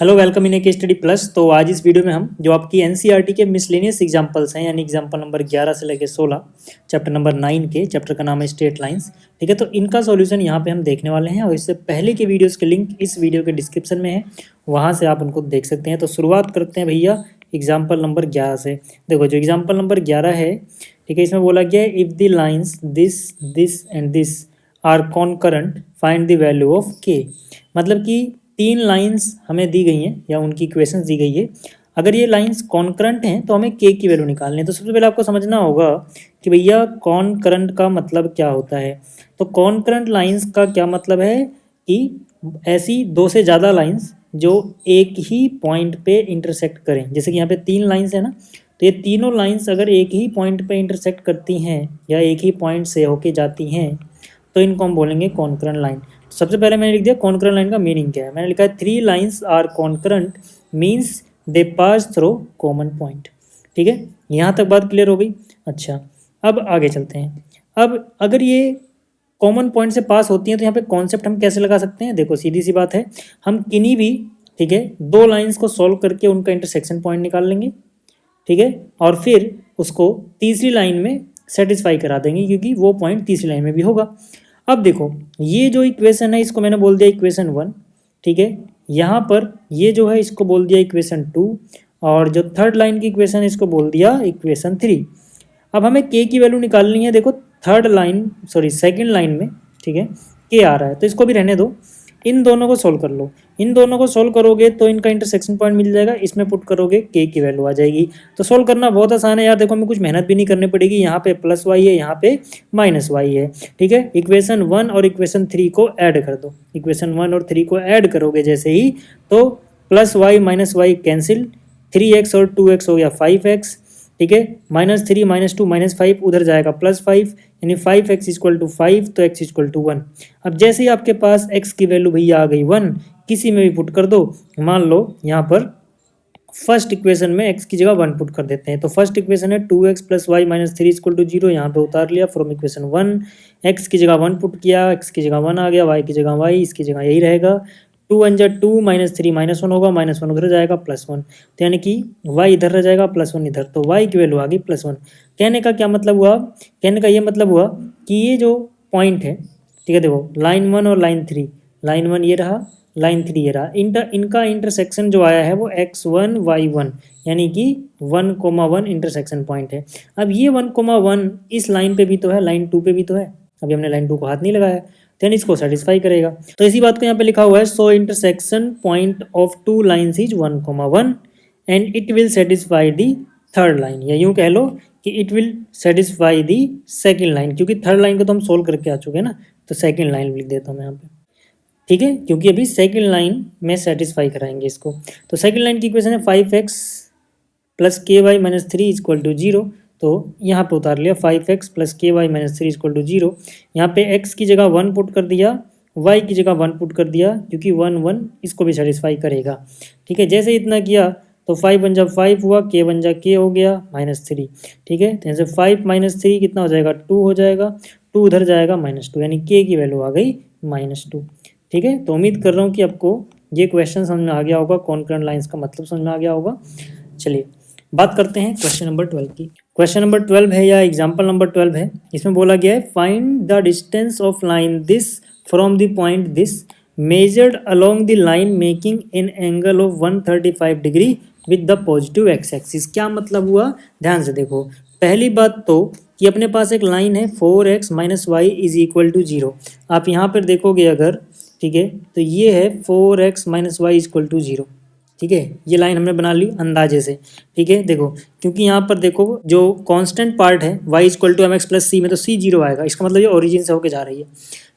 Hello, welcome in के study plus. तो आज इस वीडियो में हम जो आपकी एनसीईआरटी के मिसलेनियस एग्जांपल्स हैं, यानी एग्जांपल नंबर 11 से लेकर 16, चैप्टर नंबर 9 के चैप्टर का नाम है स्ट्रेट लाइंस। ठीक है, तो इनका सॉल्यूशन यहाँ पे हम देखने वाले हैं और इससे पहले के वीडियोस के लिंक इस वीडियो के डिस्क्रिप्शन में है, वहाँ से आप उनको देख सकते हैं। तो शुरुआत करते हैं भैया एग्जाम्पल नंबर 11 से। देखो, जो एग्जाम्पल नंबर 11 है, ठीक है, इसमें बोला गया है if the lines this this and this are concurrent find the value of k. मतलब कि तीन लाइंस हमें दी गई हैं या उनकी इक्वेशंस दी गई है। अगर ये लाइंस कॉन्करेंट हैं तो हमें के की वैल्यू निकालनी है। तो सबसे पहले आपको समझना होगा कि भैया कॉन्करेंट का मतलब क्या होता है। तो कॉन्करेंट लाइंस का क्या मतलब है कि ऐसी दो से ज़्यादा लाइंस जो एक ही पॉइंट पे इंटरसेक्ट करें। जैसे कि यहाँ पे तीन लाइंस है ना, तो ये तीनों लाइंस अगर एक ही पॉइंट पे इंटरसेक्ट करती हैं या एक ही पॉइंट से होके जाती हैं तो इनको हम बोलेंगे कॉन्करेंट लाइन। सबसे पहले मैंने लिख दिया कॉन्करेंट लाइन का मीनिंग क्या है। मैंने लिखा है three lines are concurrent means they pass through common point. ठीक है, यहाँ तक बात क्लियर हो गई। अच्छा, अब आगे चलते हैं। अब अगर ये कॉमन पॉइंट से पास होती हैं तो यहाँ पे कॉन्सेप्ट हम कैसे लगा सकते हैं। देखो, सीधी सी बात है, हम किन्हीं भी, ठीक है, दो लाइंस को सॉल्व करके उनका इंटरसेक्शन पॉइंट निकाल लेंगे। ठीक है, और फिर उसको तीसरी लाइन में सेटिस्फाई करा देंगे क्योंकि वो पॉइंट तीसरी लाइन में भी होगा। अब देखो, ये जो इक्वेशन है इसको मैंने बोल दिया इक्वेशन 1। ठीक है, यहाँ पर ये जो है इसको बोल दिया इक्वेशन 2, और जो थर्ड लाइन की इक्वेशन है इसको बोल दिया इक्वेशन 3। अब हमें के की वैल्यू निकालनी है। देखो, सेकंड लाइन में, ठीक है, के आ रहा है तो इसको भी रहने दो। इन दोनों को सोल्व कर लो। इन दोनों को सोल्व करोगे तो इनका इंटरसेक्शन पॉइंट मिल जाएगा, इसमें पुट करोगे के की वैल्यू आ जाएगी। तो सोल्व करना बहुत आसान है यार। देखो, हमें कुछ मेहनत भी नहीं करनी पड़ेगी। यहाँ पे प्लस वाई है, यहाँ पे माइनस वाई है। ठीक है, इक्वेशन 1 और इक्वेशन 3 को ऐड कर दो। इक्वेशन 1 और 3 को ऐड करोगे जैसे ही, तो plus y minus y cancel, 3x और 2x हो गया 5x। ठीक है, -3 -2 -5 उधर जाएगा +5, यानी 5x इक्वल टू 5, तो x इक्वल टू 1। अब जैसे ही आपके पास x की वैल्यू भैया आ गई 1, किसी में भी पुट कर दो। मान लो यहाँ पर फर्स्ट इक्वेशन में x की जगह 1 पुट कर देते हैं। तो फर्स्ट इक्वेशन है 2x + y - 3 इक्वल टू 0, यहाँ पे उतार लिया फ्रॉम इक्वेशन 1। x की जगह 1 पुट किया, x की जगह 1 आ गया, y की जगह y, इसकी जगह यही रहेगा। 2 1 जा 2 -3 -1 होगा, -1 उधर जाएगा +1, तो यानी कि y इधर रह जाएगा +1 इधर, तो y की वैल्यू आ गई +1। कहने का क्या मतलब हुआ, कहने का ये मतलब हुआ कि ये जो पॉइंट है, ठीक है, देखो लाइन 1 और लाइन 3, लाइन 1 ये रहा, लाइन 3 ये रहा, इनका इंटरसेक्शन जो आया है वो x1 y1, यानी कि 1,1 इंटरसेक्शन पॉइंट है। अब ये 1,1 इस लाइन पे भी तो है, लाइन 2 पे भी तो है। अभी हमने लाइन 2 को हाथ नहीं लगाया, तो इसको सेटिस्फाई करेगा। तो इसी बात को यहाँ पे लिखा हुआ है, so intersection point of two lines is 1,1 and it will satisfy the third line, या यूँ कह लो कि it will satisfy the second line, क्योंकि थर्ड लाइन को तो हम सोल्व करके आ चुके हैं ना, तो सेकेंड लाइन लिख देता हूँ मैं यहाँ पे। ठीक है, क्योंकि अभी सेकेंड लाइन में सेटिस्फाई कराएंगे इसको। तो सेकेंड लाइन की इक्वेशन है 5x + ky - 3 इक्वल टू 0। तो यहाँ पे उतार लिया 5x + ky - 3 इक्वल टू 0। यहाँ पे x की जगह 1 पुट कर दिया, y की जगह 1 पुट कर दिया, क्योंकि 1 1 इसको भी सेटिस्फाई करेगा। ठीक है, जैसे इतना किया तो 5 1 जा 5 हुआ, k 1 जा k हो गया -3। ठीक है, तो यहाँ से 5 - 3 कितना हो जाएगा, 2 हो जाएगा, 2 उधर जाएगा -2, यानी k की वैल्यू आ गई -2। ठीक है, तो उम्मीद कर रहा हूँ कि आपको ये क्वेश्चन समझ में आ गया होगा, कॉन्करेंट लाइंस का मतलब समझ में आ गया होगा। चलिए बात करते हैं क्वेश्चन नंबर 12 की। क्वेश्चन नंबर 12 है, या एग्जाम्पल नंबर 12 है। इसमें बोला गया है find the distance of line this from the point this measured along the line making an angle of 135 degree with the positive x axis. क्या मतलब हुआ, ध्यान से देखो। पहली बात तो कि अपने पास एक लाइन है 4x - y = 0। आप यहाँ पर देखोगे अगर, ठीक है, तो ये है 4x - y = 0। ठीक है, ये लाइन हमने बना ली अंदाजे से। ठीक है, देखो, क्योंकि यहाँ पर देखो जो कांस्टेंट पार्ट है y = mx + c में, तो c 0 आएगा, इसका मतलब ये ओरिजिन से होके जा रही है।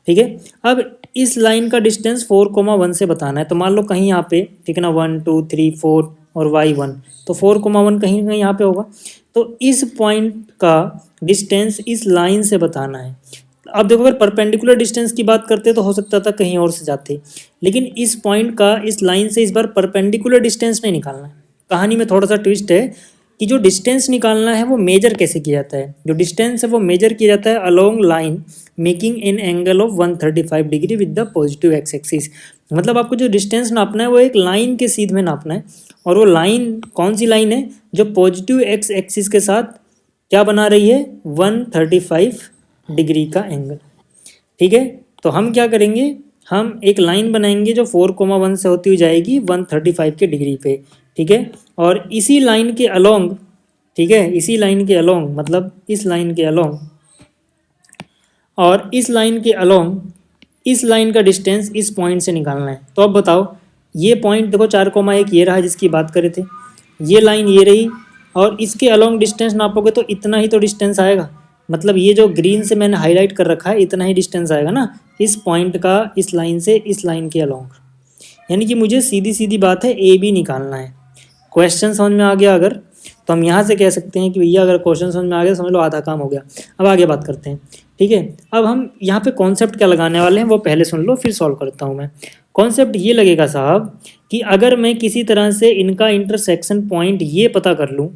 ठीक है, अब इस लाइन का डिस्टेंस 4,1 से बताना है। तो मान लो कहीं यहाँ पे, ठीक है ना, 1 2 3 4 और y1, तो 4,1 कहीं ना कहीं यहाँ पे होगा। तो इस पॉइंट का डिस्टेंस इस लाइन से बताना है। अब देखो, अगर परपेंडिकुलर डिस्टेंस की बात करते तो हो सकता था कहीं और से जाते, लेकिन इस पॉइंट का इस लाइन से इस बार परपेंडिकुलर डिस्टेंस नहीं निकालना है। कहानी में थोड़ा सा ट्विस्ट है कि जो डिस्टेंस निकालना है वो मेजर कैसे किया जाता है। जो डिस्टेंस है वो मेजर किया जाता है along line making an angle of 135 degree with the positive x axis. मतलब आपको जो डिस्टेंस नापना है वो एक लाइन के सीध में नापना है, और वो लाइन कौन सी लाइन है, जो पॉजिटिव एक्स एक्सिस के साथ क्या बना रही है, 135 डिग्री का एंगल। ठीक है, तो हम क्या करेंगे, हम एक लाइन बनाएंगे जो 4,1 से होती हुई जाएगी 135 के डिग्री पे। ठीक है, और इसी लाइन के अलोंग, ठीक है, इसी लाइन के अलोंग, मतलब इस लाइन के अलोंग और इस लाइन के अलोंग इस लाइन का डिस्टेंस इस पॉइंट से निकालना है। तो अब बताओ, ये पॉइंट देखो 4,1 ये रहा जिसकी बात करे थे, ये लाइन ये रही, और इसके अलोंग डिस्टेंस नापोगे तो इतना ही तो डिस्टेंस आएगा। मतलब ये जो ग्रीन से मैंने हाईलाइट कर रखा है इतना ही डिस्टेंस आएगा ना इस पॉइंट का, इस लाइन से इस लाइन के अलोंग। यानी कि मुझे सीधी सीधी बात है ए बी निकालना है। क्वेश्चन समझ में आ गया अगर, तो हम यहाँ से कह सकते हैं कि भैया अगर क्वेश्चन समझ में आ गया समझ लो आधा काम हो गया। अब आगे बात करते हैं। ठीक है, अब हम यहाँ पे कॉन्सेप्ट क्या लगाने वाले हैं वो पहले सुन लो, फिर सॉल्व करता हूँ मैं। कॉन्सेप्ट ये लगेगा साहब कि अगर मैं किसी तरह से इनका इंटरसेक्शन पॉइंट ये पता कर लूँ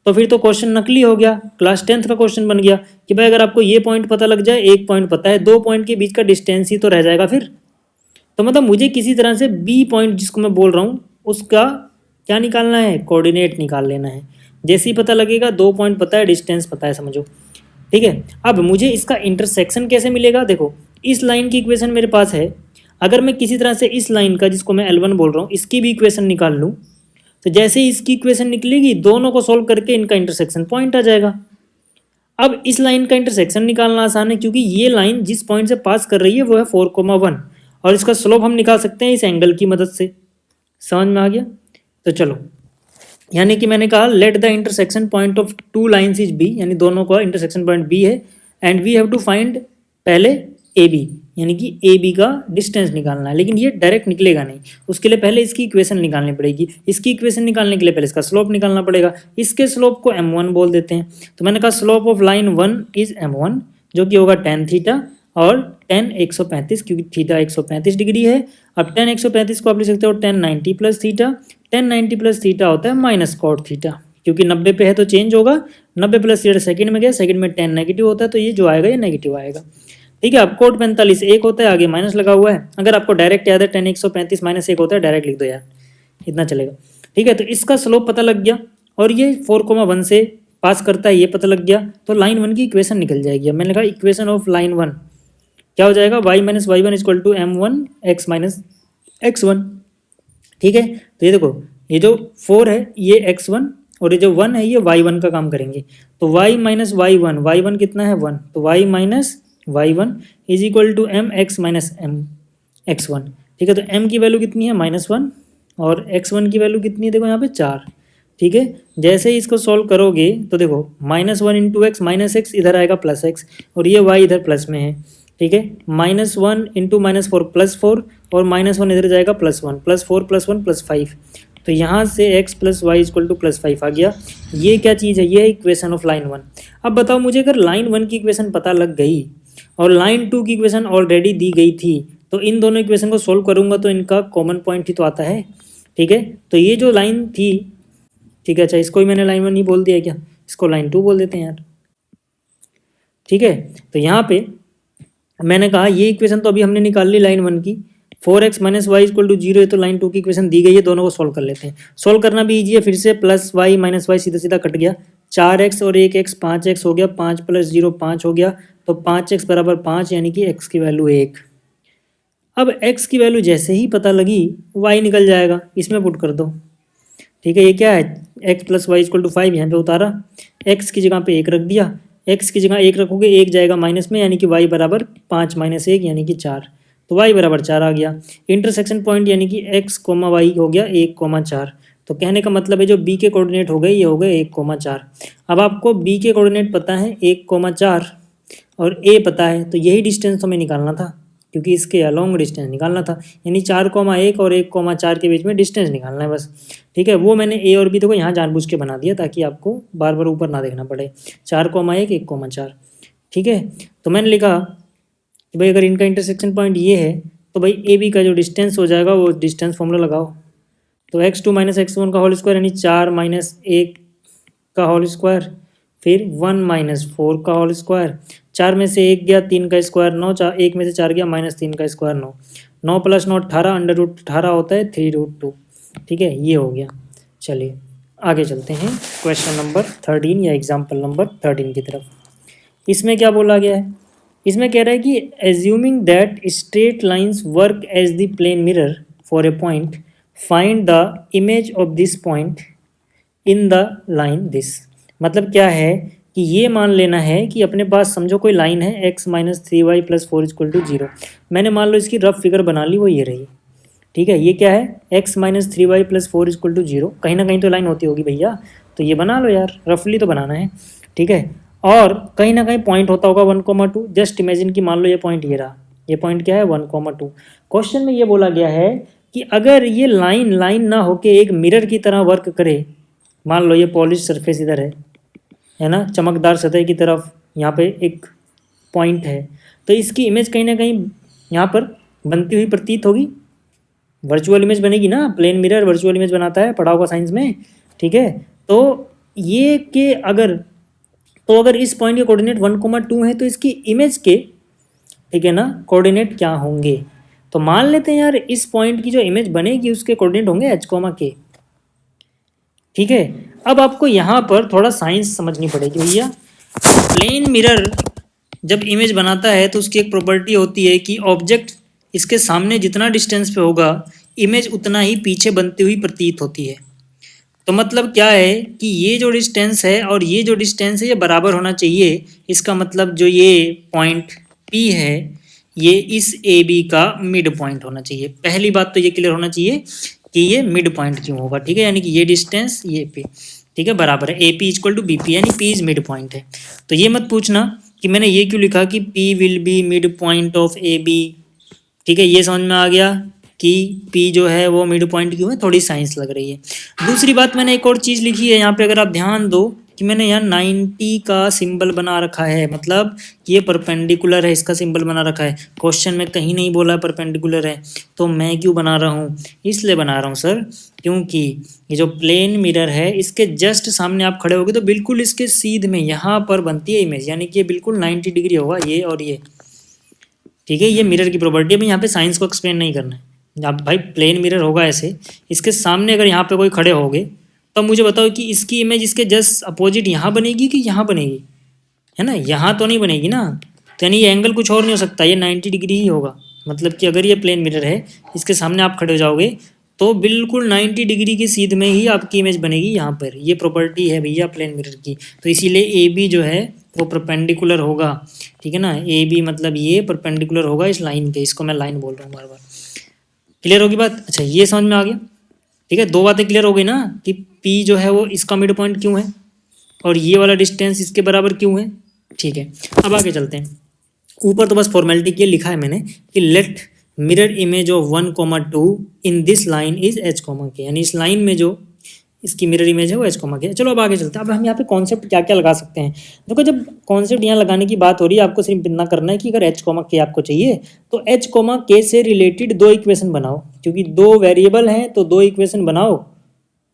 तो फिर तो क्वेश्चन नकली हो गया, क्लास 10th का क्वेश्चन बन गया कि भाई अगर आपको ये पॉइंट पता लग जाए, एक पॉइंट पता है, दो पॉइंट के बीच का डिस्टेंस ही तो रह जाएगा फिर। तो मतलब मुझे किसी तरह से बी पॉइंट जिसको मैं बोल रहा हूँ उसका क्या निकालना है, कोऑर्डिनेट निकाल लेना है। जैसे ही पता लगेगा, दो पॉइंट पता है, डिस्टेंस पता है, समझो। ठीक है, अब मुझे इसका इंटरसेक्शन कैसे मिलेगा, देखो इस लाइन की इक्वेशन मेरे पास है, अगर मैं किसी तरह से इस लाइन का जिसको मैं L1 बोल रहा हूँ इसकी भी इक्वेशन निकाल लूँ, तो जैसे ही इसकी इक्वेशन निकलेगी दोनों को सॉल्व करके इनका इंटरसेक्शन पॉइंट आ जाएगा। अब इस लाइन का इंटरसेक्शन निकालना आसान है क्योंकि ये लाइन जिस पॉइंट से पास कर रही है वो है 4,1, और इसका स्लोप हम निकाल सकते हैं इस एंगल की मदद से। समझ में आ गया? तो चलो, यानी कि मैंने कहा let the intersection point of two lines is B, यानी दोनों का इंटरसेक्शन पॉइंट बी है, and we have to find पहले ए बी, यानी कि ए बी का डिस्टेंस निकालना है। लेकिन ये डायरेक्ट निकलेगा नहीं, उसके लिए पहले इसकी इक्वेशन निकालनी पड़ेगी। इसकी इक्वेशन निकालने के लिए पहले इसका स्लोप निकालना पड़ेगा। इसके स्लोप को m1 बोल देते हैं। तो मैंने कहा slope of line 1 is m1, जो कि होगा tan थीटा, और tan 135 क्योंकि थीटा 135 डिग्री है। अब tan 135 को आप लिख सकते हो tan 90 plus theta. tan 90 plus theta होता है माइनस कॉट थीटा, क्योंकि 90 पे है तो चेंज होगा, 90 प्लस थीटा सेकंड में गया, सेकंड में tan नेगेटिव होता है तो ये जो आएगा ये नेगेटिव आएगा। ठीक है, अब कोट 45 एक होता है, आगे माइनस लगा हुआ है। अगर आपको डायरेक्ट याद है tan 135 माइनस एक होता है, डायरेक्ट लिख दो यार, इतना चलेगा। ठीक है, तो इसका स्लोप पता लग गया और ये 4,1 से पास करता है ये पता लग गया, तो लाइन 1 की इक्वेशन निकल जाएगी। अब मैंने कहा इक्वेशन ऑफ लाइन 1 क्या हो जाएगा, y minus y one equal to m1 x minus x1। ठीक है, तो ये देखो ये जो 4 है ये x1 और ये जो 1 है ये y1 का काम करेंगे। तो y माइनस y1, y1 कितना है 1, तो y minus y1 is equal to m x minus m x1। ठीक है, तो m की वैल्यू कितनी है -1 और x1 की वैल्यू कितनी है, देखो यहाँ पे 4। ठीक है, जैसे ही इसको सॉल्व करोगे तो देखो -1 इंटू एक्स माइनस एक्स इधर आएगा प्लस एक्स, और ये y इधर प्लस में है। ठीक है, -1 इंटू -4 +4, और -1 इधर जाएगा +1, +4 +1 +5। तो यहाँ से x plus y equal to +5 आ गया। ये क्या चीज़ है, ये है इक्वेशन ऑफ लाइन 1। अब बताओ मुझे, अगर लाइन 1 की इक्वेशन पता लग गई और लाइन 2 की इक्वेशन ऑलरेडी दी गई थी, तो इन दोनों इक्वेशन को सोल्व करूंगा तो इनका कॉमन पॉइंट ही तो आता है। ठीक है, तो ये जो लाइन थी, ठीक है, अच्छा इसको ही मैंने लाइन 1 नहीं बोल दिया क्या, इसको लाइन 2 बोल देते हैं यार। ठीक है, तो यहाँ पे मैंने कहा ये इक्वेशन तो अभी हमने निकाल ली लाइन 1 की, 4x minus Y equal to 0 है, तो लाइन 2 की इक्वेशन दी गई है, दोनों को सोल्व कर लेते हैं। सोल्व करना भी ईजी है, फिर से प्लस वाई माइनस वाई सीधा सीधा कट गया, 4x और 1x 5x हो गया, 5 + 0 5 हो गया, तो 5x बराबर 5, यानी कि x की वैल्यू 1। अब x की वैल्यू जैसे ही पता लगी y निकल जाएगा, इसमें पुट कर दो। ठीक है, ये क्या है, x plus y equal to 5, यहाँ पे उतारा, x की जगह पे 1 रख दिया, x की जगह 1 रखोगे 1 जाएगा माइनस में, यानी कि y बराबर 5 - 1 यानी कि 4, तो y बराबर 4 आ गया। इंटरसेक्शन पॉइंट यानी कि x, y हो गया 1, 4। तो कहने का मतलब है जो b के कोऑर्डिनेट हो गए ये हो गए 1, 4। अब आपको b के कोऑर्डिनेट पता है 1, 4 और a पता है, तो यही डिस्टेंस हमें निकालना था, क्योंकि इसके अलोंग डिस्टेंस निकालना था, यानी 4,1 और 1,4 के बीच में डिस्टेंस निकालना है बस। ठीक है, वो मैंने ए और बी देखो यहाँ जानबूझ के बना दिया ताकि आपको बार बार ऊपर ना देखना पड़े, 4,1 1,4। ठीक है, तो मैंने लिखा कि भाई अगर इनका इंटरसेक्शन पॉइंट ये है तो भाई ए बी का जो डिस्टेंस हो जाएगा वो डिस्टेंस फॉर्मूला लगाओ। तो x2 - x1 का होल स्क्वायर यानी 4 - 1 का होल स्क्वायर, फिर 1 - 4 का होल स्क्वायर, 4 में से 1 गया 3 का स्क्वायर 9, 1 में से 4 गया -3 का स्क्वायर 9, 9 + 9 18, √18 होता है 3√2। ठीक है, ये हो गया। चलिए आगे चलते हैं क्वेश्चन नंबर 13 या एग्जाम्पल नंबर 13 की तरफ। इसमें क्या बोला गया है, इसमें कह रहा है कि assuming that straight lines work as the plane mirror for a point, find the image of this point in the line this. मतलब क्या है कि ये मान लेना है कि अपने पास समझो कोई लाइन है x - 3y + 4 = 0। मैंने मान लो इसकी रफ फिगर बना ली, वो ये रही। ठीक है, ये क्या है, x - 3y + 4 = 0। कहीं ना कहीं तो लाइन होती होगी भैया, तो ये बना लो यार, रफली तो बनाना है। ठीक है, और कहीं ना कहीं पॉइंट होता होगा 1,2। जस्ट इमेजिन कि मान लो ये पॉइंट ये रहा, ये पॉइंट क्या है 1,2। क्वेश्चन में ये बोला गया है कि अगर ये लाइन लाइन ना होके एक मिरर की तरह वर्क करे, मान लो ये पॉलिश सरफेस इधर है ना, चमकदार सतह की तरफ यहाँ पे एक पॉइंट है, तो इसकी इमेज कहीं ना कहीं यहाँ पर बनती हुई प्रतीत होगी। वर्चुअल इमेज बनेगी ना, प्लेन मिरर वर्चुअल इमेज बनाता है, पढ़ा होगा साइंस में। ठीक है, तो ये के अगर इस पॉइंट के कोऑर्डिनेट 1,2 है तो इसकी इमेज के, ठीक है ना, कोऑर्डिनेट क्या होंगे। तो मान लेते हैं यार इस पॉइंट की जो इमेज बनेगी उसके कोऑर्डिनेट होंगे h, k। ठीक है, अब आपको यहाँ पर थोड़ा साइंस समझनी पड़ेगी भैया। प्लेन मिरर जब इमेज बनाता है तो उसकी एक प्रॉपर्टी होती है कि ऑब्जेक्ट इसके सामने जितना डिस्टेंस पे होगा, इमेज उतना ही पीछे बनती हुई प्रतीत होती है। तो मतलब क्या है कि ये जो डिस्टेंस है और ये जो डिस्टेंस है ये बराबर होना चाहिए। इसका मतलब जो ये पॉइंट P है ये इस AB का मिड पॉइंट होना चाहिए। पहली बात तो ये क्लियर होना चाहिए कि ये मिड पॉइंट क्यों होगा। ठीक है, यानी कि ये डिस्टेंस ये P, ठीक है, बराबर है AP = BP, यानी P इज मिड पॉइंट है। तो ये मत पूछना कि मैंने ये क्यों लिखा कि P will be mid point of AB। ठीक है, ये समझ में आ गया कि P जो है वो मिड पॉइंट क्यों है, थोड़ी साइंस लग रही है। दूसरी बात मैंने एक और चीज़ लिखी है यहाँ पे, अगर आप ध्यान दो कि मैंने यहाँ 90 का सिंबल बना रखा है, मतलब ये परपेंडिकुलर है, इसका सिंबल बना रखा है। क्वेश्चन में कहीं नहीं बोला परपेंडिकुलर है, तो मैं क्यों बना रहा हूँ, इसलिए बना रहा हूँ सर क्योंकि ये जो प्लेन मिरर है इसके जस्ट सामने आप खड़े होगे तो बिल्कुल इसके सीध में यहाँ पर बनती है इमेज, यानी कि ये बिल्कुल 90 डिग्री होगा ये और ये। ठीक है, ये मिरर की प्रॉपर्टी है। यहाँ पे साइंस को एक्सप्लेन नहीं करना है। अब भाई प्लेन मिरर होगा ऐसे, इसके सामने अगर यहाँ पे कोई खड़े होगे तो मुझे बताओ कि इसकी इमेज इसके जस्ट अपोजिट यहाँ बनेगी कि यहाँ बनेगी, है ना, यहाँ तो नहीं बनेगी ना। तो यानी ये एंगल कुछ और नहीं हो सकता, ये 90 डिग्री ही होगा। मतलब कि अगर ये प्लेन मिरर है, इसके सामने आप खड़े हो जाओगे तो बिल्कुल 90 डिग्री की सीध में ही आपकी इमेज बनेगी यहाँ पर। ये प्रॉपर्टी है भैया प्लेन मिरर की। तो इसीलिए ए बी जो है वो परपेंडिकुलर होगा। ठीक है ना, ए बी मतलब ये परपेंडिकुलर होगा इस लाइन के, इसको मैं लाइन बोल रहा हूँ बार बार। क्लियर होगी बात? अच्छा, ये समझ में आ गया। ठीक है, दो बातें क्लियर हो गई ना कि पी जो है वो इसका मिड पॉइंट क्यों है और ये वाला डिस्टेंस इसके बराबर क्यों है। ठीक है, अब आगे चलते हैं। ऊपर तो बस फॉर्मेलिटी के लिखा है मैंने कि let mirror image of 1,2 in this line is h, k, यानी इस लाइन में जो इसकी मिरर इमेज है वो h, k। चलो अब आगे चलते हैं। अब हम यहाँ पे कॉन्सेप्ट क्या क्या लगा सकते हैं। देखो, जब कॉन्सेप्ट यहाँ लगाने की बात हो रही है, आपको सिर्फ इतना करना है कि अगर h, k आपको चाहिए तो h, k से रिलेटेड दो इक्वेशन बनाओ, क्योंकि दो वेरिएबल हैं तो दो इक्वेशन बनाओ,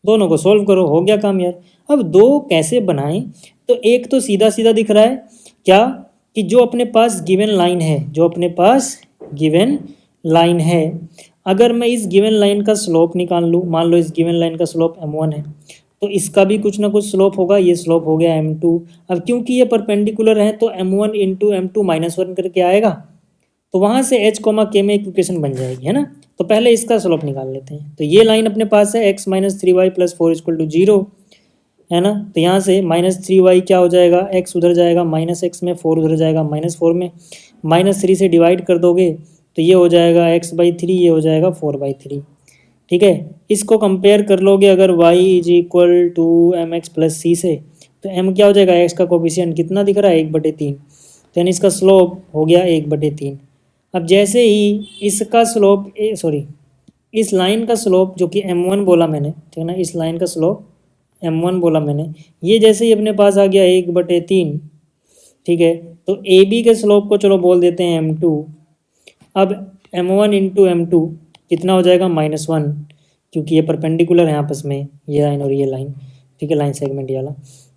दोनों को सोल्व करो, हो गया काम यार। अब दो कैसे बनाएं, तो एक तो सीधा सीधा दिख रहा है क्या कि जो अपने पास गिवन लाइन है, जो अपने पास गिवन लाइन है, अगर मैं इस गिवन लाइन का स्लोप निकाल लूँ, मान लो इस गिवन लाइन का स्लोप m1 है तो इसका भी कुछ ना कुछ स्लोप होगा, ये स्लोप हो गया m2। अब क्योंकि ये परपेंडिकुलर है तो m1 × m2 - 1 करके आएगा, तो वहाँ से h, k में एक इक्वेशन बन जाएगी, है ना। तो पहले इसका स्लोप निकाल लेते हैं। तो ये लाइन अपने पास है x - 3y + 4 = 0, है ना। तो यहाँ से -3y क्या हो जाएगा, x उधर जाएगा -x में, 4 उधर जाएगा -4 में, -3 से डिवाइड कर दोगे तो ये हो जाएगा x/3, ये हो जाएगा 4/3। ठीक है, इसको कंपेयर कर लोगे अगर y = mx + c से, तो m क्या हो जाएगा, x का कोफिशिएंट कितना दिख रहा है 1/3, तो यानी इसका स्लोप हो गया 1/3। अब जैसे ही इसका स्लोप इस लाइन का स्लोप जो कि m1 बोला मैंने, ठीक है ना, इस लाइन का स्लोप m1 बोला मैंने, ये जैसे ही अपने पास आ गया 1/3। ठीक है, तो AB के स्लोप को चलो बोल देते हैं m2। अब m1 × m2 कितना हो जाएगा -1, क्योंकि ये परपेंडिकुलर है आपस में, ये लाइन और ये लाइन। ठीक है, लाइन सेगमेंट ये वाला।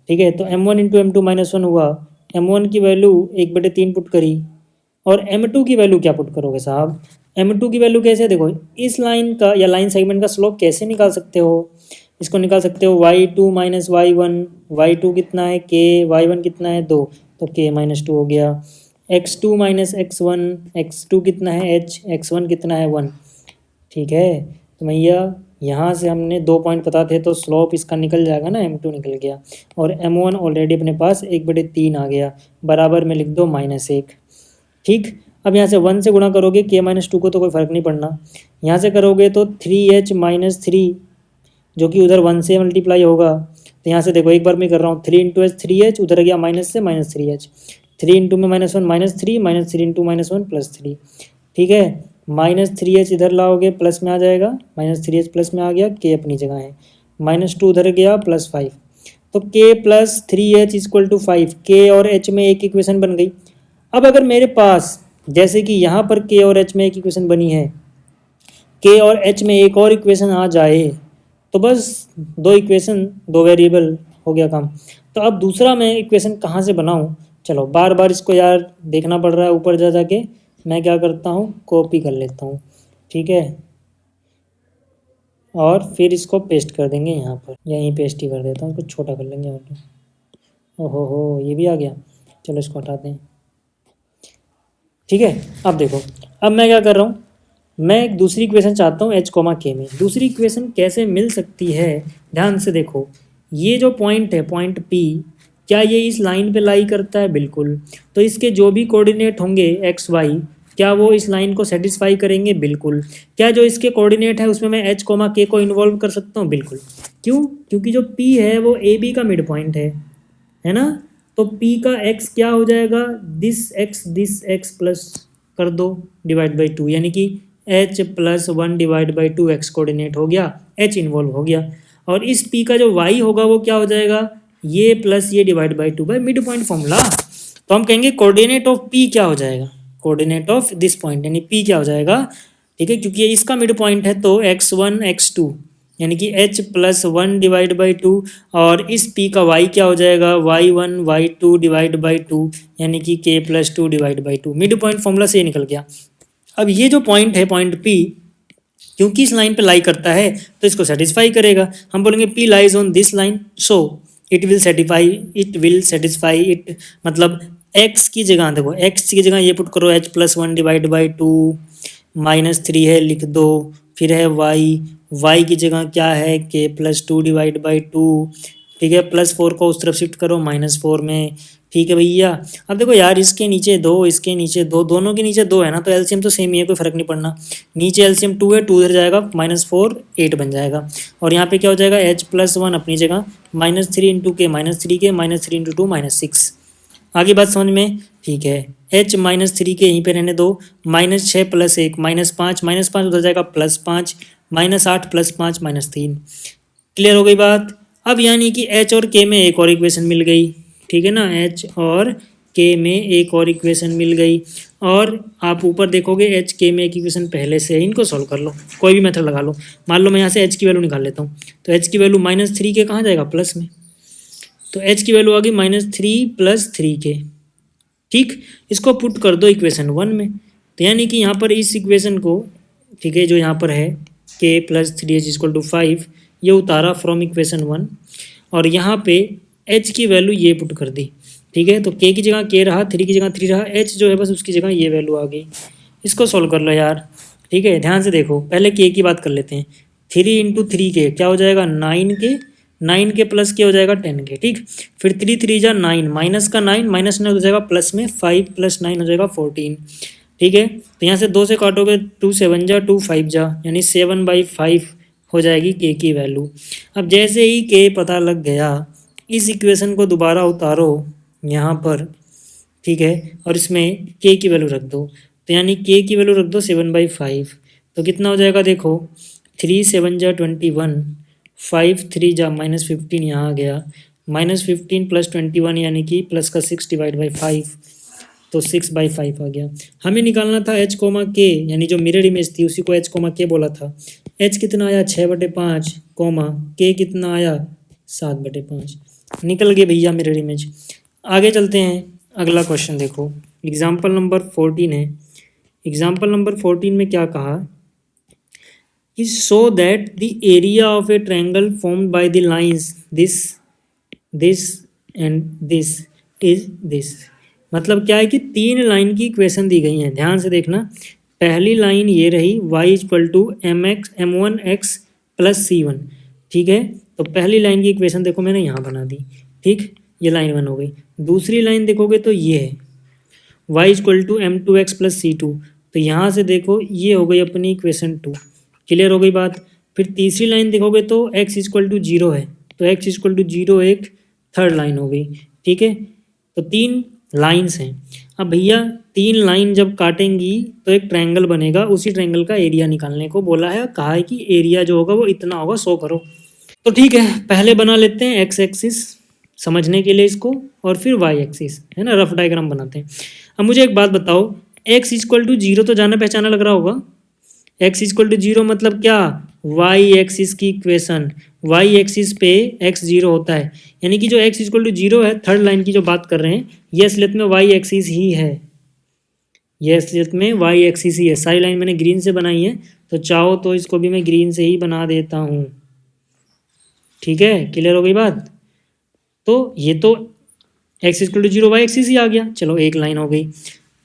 ठीक है, तो m1 × m2 -1 हुआ, m1 की वैल्यू 1/3 पुट करी और m2 की वैल्यू क्या पुट करोगे साहब? m2 की वैल्यू कैसे, देखो इस लाइन का या लाइन सेगमेंट का स्लोप कैसे निकाल सकते हो? इसको निकाल सकते हो y2 माइनस y1, y2 कितना है k, y1 कितना है 2, तो k माइनस 2 हो गया। x2 माइनस x1, x2 कितना है h, x1 कितना है 1, ठीक है। तो भैया यहाँ से हमने 2 पॉइंट पता थे तो स्लोप इसका निकल जाएगा ना, m2 निकल गया और m1 ऑलरेडी अपने पास 1/3 आ गया, बराबर में लिख दो -1, ठीक। अब यहाँ से 1 से गुणा करोगे k माइनस 2 को तो कोई फ़र्क नहीं पड़ना, यहाँ से करोगे तो 3h माइनस 3 जो कि उधर 1 से मल्टीप्लाई होगा, तो यहाँ से देखो एक बार मैं कर रहा हूँ 3 इंटू एच 3h, उधर गया माइनस से -3h, 3 इंटू में -1 -3, -3 इंटू -1 +3, ठीक है। -3h इधर लाओगे प्लस में आ जाएगा, -3h प्लस में आ गया, k अपनी जगह है, -2 उधर गया +5, तो k plus 3h equal to 5, k और h में एक इक्वेशन बन गई। अब अगर मेरे पास जैसे कि यहाँ पर k और h में एक इक्वेशन बनी है, k और h में एक और इक्वेशन आ जाए तो बस 2 इक्वेशन 2 वेरिएबल हो गया काम। तो अब दूसरा मैं इक्वेशन कहाँ से बनाऊँ? चलो बार बार इसको यार देखना पड़ रहा है, ऊपर जा जाके मैं क्या करता हूँ, कॉपी कर लेता हूँ, ठीक है, और फिर इसको पेस्ट कर देंगे यहाँ पर, यहीं पेस्ट ही कर देता हूँ, कुछ छोटा कर लेंगे और ओहो ये भी आ गया, चलो इसको हटाते हैं, ठीक है। अब देखो अब मैं क्या कर रहा हूँ, मैं एक दूसरी इक्वेशन चाहता हूँ h कोमा k में। दूसरी इक्वेशन कैसे मिल सकती है, ध्यान से देखो, ये जो पॉइंट है पॉइंट P, क्या ये इस लाइन पे लाई करता है? बिल्कुल। तो इसके जो भी कोऑर्डिनेट होंगे x y, क्या वो इस लाइन को सेटिस्फाई करेंगे? बिल्कुल। क्या जो इसके कोऑर्डिनेट है उसमें मैं h कोमा k को इन्वॉल्व कर सकता हूँ? बिल्कुल। क्यों? क्योंकि जो P है वो AB का मिड पॉइंट है ना। तो P का x क्या हो जाएगा, दिस x प्लस कर दो डिवाइड बाई 2, यानी कि h plus 1 divide by 2x coordinate हो गया, h इन्वॉल्व हो गया। और इस P का जो y होगा वो क्या हो जाएगा, ये प्लस ये divide by 2 by mid point formula. तो हम कहेंगे कोऑर्डिनेट ऑफ P क्या हो जाएगा, कोऑर्डिनेट ऑफ दिस पॉइंट यानी P क्या हो जाएगा, ठीक है, क्योंकि ये इसका मिड पॉइंट है तो x1 x2 यानी कि h प्लस 1 डिवाइड बाई 2, और इस P का y क्या हो जाएगा, y1 y2 डिवाइड बाई 2 यानी कि k plus 2 divide by 2, mid point formula से निकल गया। अब ये जो पॉइंट है पॉइंट P, क्योंकि इस लाइन पे लाई करता है तो इसको सेटिस्फाई करेगा। हम बोलेंगे P lies on this line, so it will satisfy it, मतलब x की जगह देखो, x की जगह ये पुट करो h प्लस 1 डिवाइड बाई 2, -3 है लिख दो, फिर है y की जगह क्या है k प्लस 2 डिवाइड बाई 2, ठीक है, +4 को उस तरफ शिफ्ट करो -4 में, ठीक है भैया। अब देखो यार इसके नीचे 2 इसके नीचे 2, दोनों के नीचे 2 है ना, तो एलसीएम तो सेम ही है, कोई फर्क नहीं पड़ना। नीचे एलसीएम 2 है, 2 उधर जाएगा, -4 8 बन जाएगा, और यहाँ पे क्या हो जाएगा h प्लस 1 अपनी जगह, -3 इंटू के -3 के -3 इंटू 2 -6। आगे बात समझ में, ठीक है। h -3 के यहीं पे रहने दो, -6 प्लस 1 -5, -5 उधर जाएगा +5, -8 प्लस 5 -3। क्लियर हो गई बात। अब यानी कि h और k में एक और इक्वेशन मिल गई, ठीक है ना, h और k में एक और इक्वेशन मिल गई, और आप ऊपर देखोगे h k में एक इक्वेशन पहले से है, इनको सॉल्व कर लो, कोई भी मेथड लगा लो। मान लो मैं यहाँ से h की वैल्यू निकाल लेता हूँ, तो h की वैल्यू -3 के कहाँ जाएगा, प्लस में, तो h की वैल्यू आ गई -3 प्लस 3k, ठीक। इसको पुट कर दो इक्वेशन 1 में, तो यानी कि यहाँ पर इस इक्वेशन को, ठीक है, जो यहाँ पर है k plus 3h equal to 5, ये उतारा फ्रॉम इक्वेशन 1, और यहाँ पे h की वैल्यू ये पुट कर दी, ठीक है। तो k की जगह k रहा, 3 की जगह 3 रहा, h जो है बस उसकी जगह ये वैल्यू आ गई। इसको सॉल्व कर लो यार, ठीक है, ध्यान से देखो, पहले k की बात कर लेते हैं। 3 इंटू 3k क्या हो जाएगा, 9k, 9k प्लस के हो जाएगा 10k, ठीक। फिर 3 3 जा 9, माइनस का 9, -9 हो जाएगा प्लस में 5 प्लस 9 हो जाएगा 14, ठीक है। तो यहाँ से 2 से काटोगे 2 7 जा 2 5 जा, यानी 7/5 हो जाएगी k की वैल्यू। अब जैसे ही k पता लग गया, इस इक्वेशन को दोबारा उतारो यहाँ पर, ठीक है, और इसमें k की वैल्यू रख दो, तो यानी k की वैल्यू रख दो 7/5, तो कितना हो जाएगा देखो, 3 7 जा 21, 5 3 जा -15 यहाँ आ गया, -15 प्लस 21 यानी कि प्लस का 6 डिवाइड बाई 5, तो 6/5 आ गया। हमें निकालना था h कोमा k, यानी जो मिरर इमेज थी उसी को h कोमा k बोला था। h कितना आया 6/5, कोमा k कितना आया 7/5, निकल गए भैया मिरर इमेज। आगे चलते हैं, अगला क्वेश्चन देखो। एग्जाम्पल नंबर 14 है। एग्जाम्पल नंबर 14 में क्या कहा कि show that the area of A triangle formed by the lines this and this is this. मतलब क्या है कि 3 लाइन की इक्वेशन दी गई हैं, ध्यान से देखना। पहली लाइन ये रही y equal to m1x plus c1, ठीक है। तो पहली लाइन की इक्वेशन देखो मैंने यहाँ बना दी, ठीक, ये लाइन 1 हो गई। दूसरी लाइन देखोगे तो ये है y equal to m2x plus c2, तो यहाँ से देखो ये हो गई अपनी इक्वेशन 2। क्लियर हो गई बात। फिर तीसरी लाइन देखोगे तो x इक्वल टू 0 है, तो x इक्वल टू 0 एक थर्ड लाइन हो गई, ठीक है। तो 3 लाइंस हैं। अब भैया 3 लाइन जब काटेंगी तो एक ट्रायंगल बनेगा, उसी ट्रायंगल का एरिया निकालने को बोला है, कहा है कि एरिया जो होगा वो इतना होगा, 100 करो। तो ठीक है, पहले बना लेते हैं एक्स एक्सिस समझने के लिए इसको, और फिर वाई एक्सिस, है ना, रफ डायग्राम बनाते हैं। अब मुझे एक बात बताओ, एक्स इक्वल टू 0 तो जाना पहचाना लग रहा होगा। एक्स इक्वल टू 0 मतलब क्या, वाई एक्सिस की इक्वेशन, वाई एक्सिस पे एक्स 0 होता है, यानी कि जो एक्स इक्वल टू 0 है, थर्ड लाइन की जो बात कर रहे हैं, ये असलियत में वाई एक्सिस ही है, ये असलियत में वाई एक्सिस ही है। सारी लाइन मैंने ग्रीन से बनाई है, तो चाहो तो इसको भी मैं ग्रीन से ही बना देता हूँ, ठीक है। क्लियर हो गई बात। तो ये तो x equal to 0 y axis ही आ गया, चलो एक लाइन हो गई।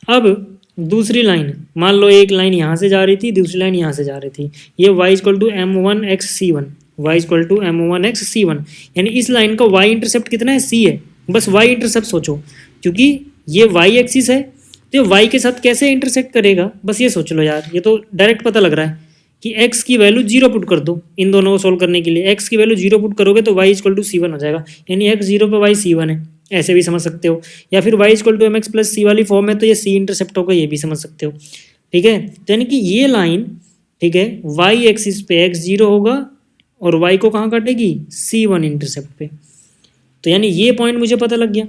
अब दूसरी लाइन, मान लो एक लाइन यहाँ से जा रही थी, दूसरी लाइन यहाँ से जा रही थी, ये y equal to m1x c1, y equal to m1x c1, यानी इस लाइन का y इंटरसेप्ट कितना है, c है। बस y इंटरसेप्ट सोचो, क्योंकि ये y एक्सिस है, तो ये y के साथ कैसे इंटरसेक्ट करेगा, बस ये सोच लो यार, ये तो डायरेक्ट पता लग रहा है कि x की वैल्यू 0 पुट कर दो। इन दोनों को सोल्व करने के लिए x की वैल्यू 0 पुट करोगे तो y इक्वल टू c1 हो जाएगा, यानी x 0 पे y c1 है, ऐसे भी समझ सकते हो। या फिर y equal to mx plus c वाली फॉर्म है, तो ये c इंटरसेप्ट होगा, ये भी समझ सकते हो, ठीक है। तो यानी कि ये लाइन, ठीक है, y एक्सिस पे x 0 होगा और y को कहाँ काटेगी, c1 इंटरसेप्ट पे। तो यानी ये पॉइंट मुझे पता लग गया।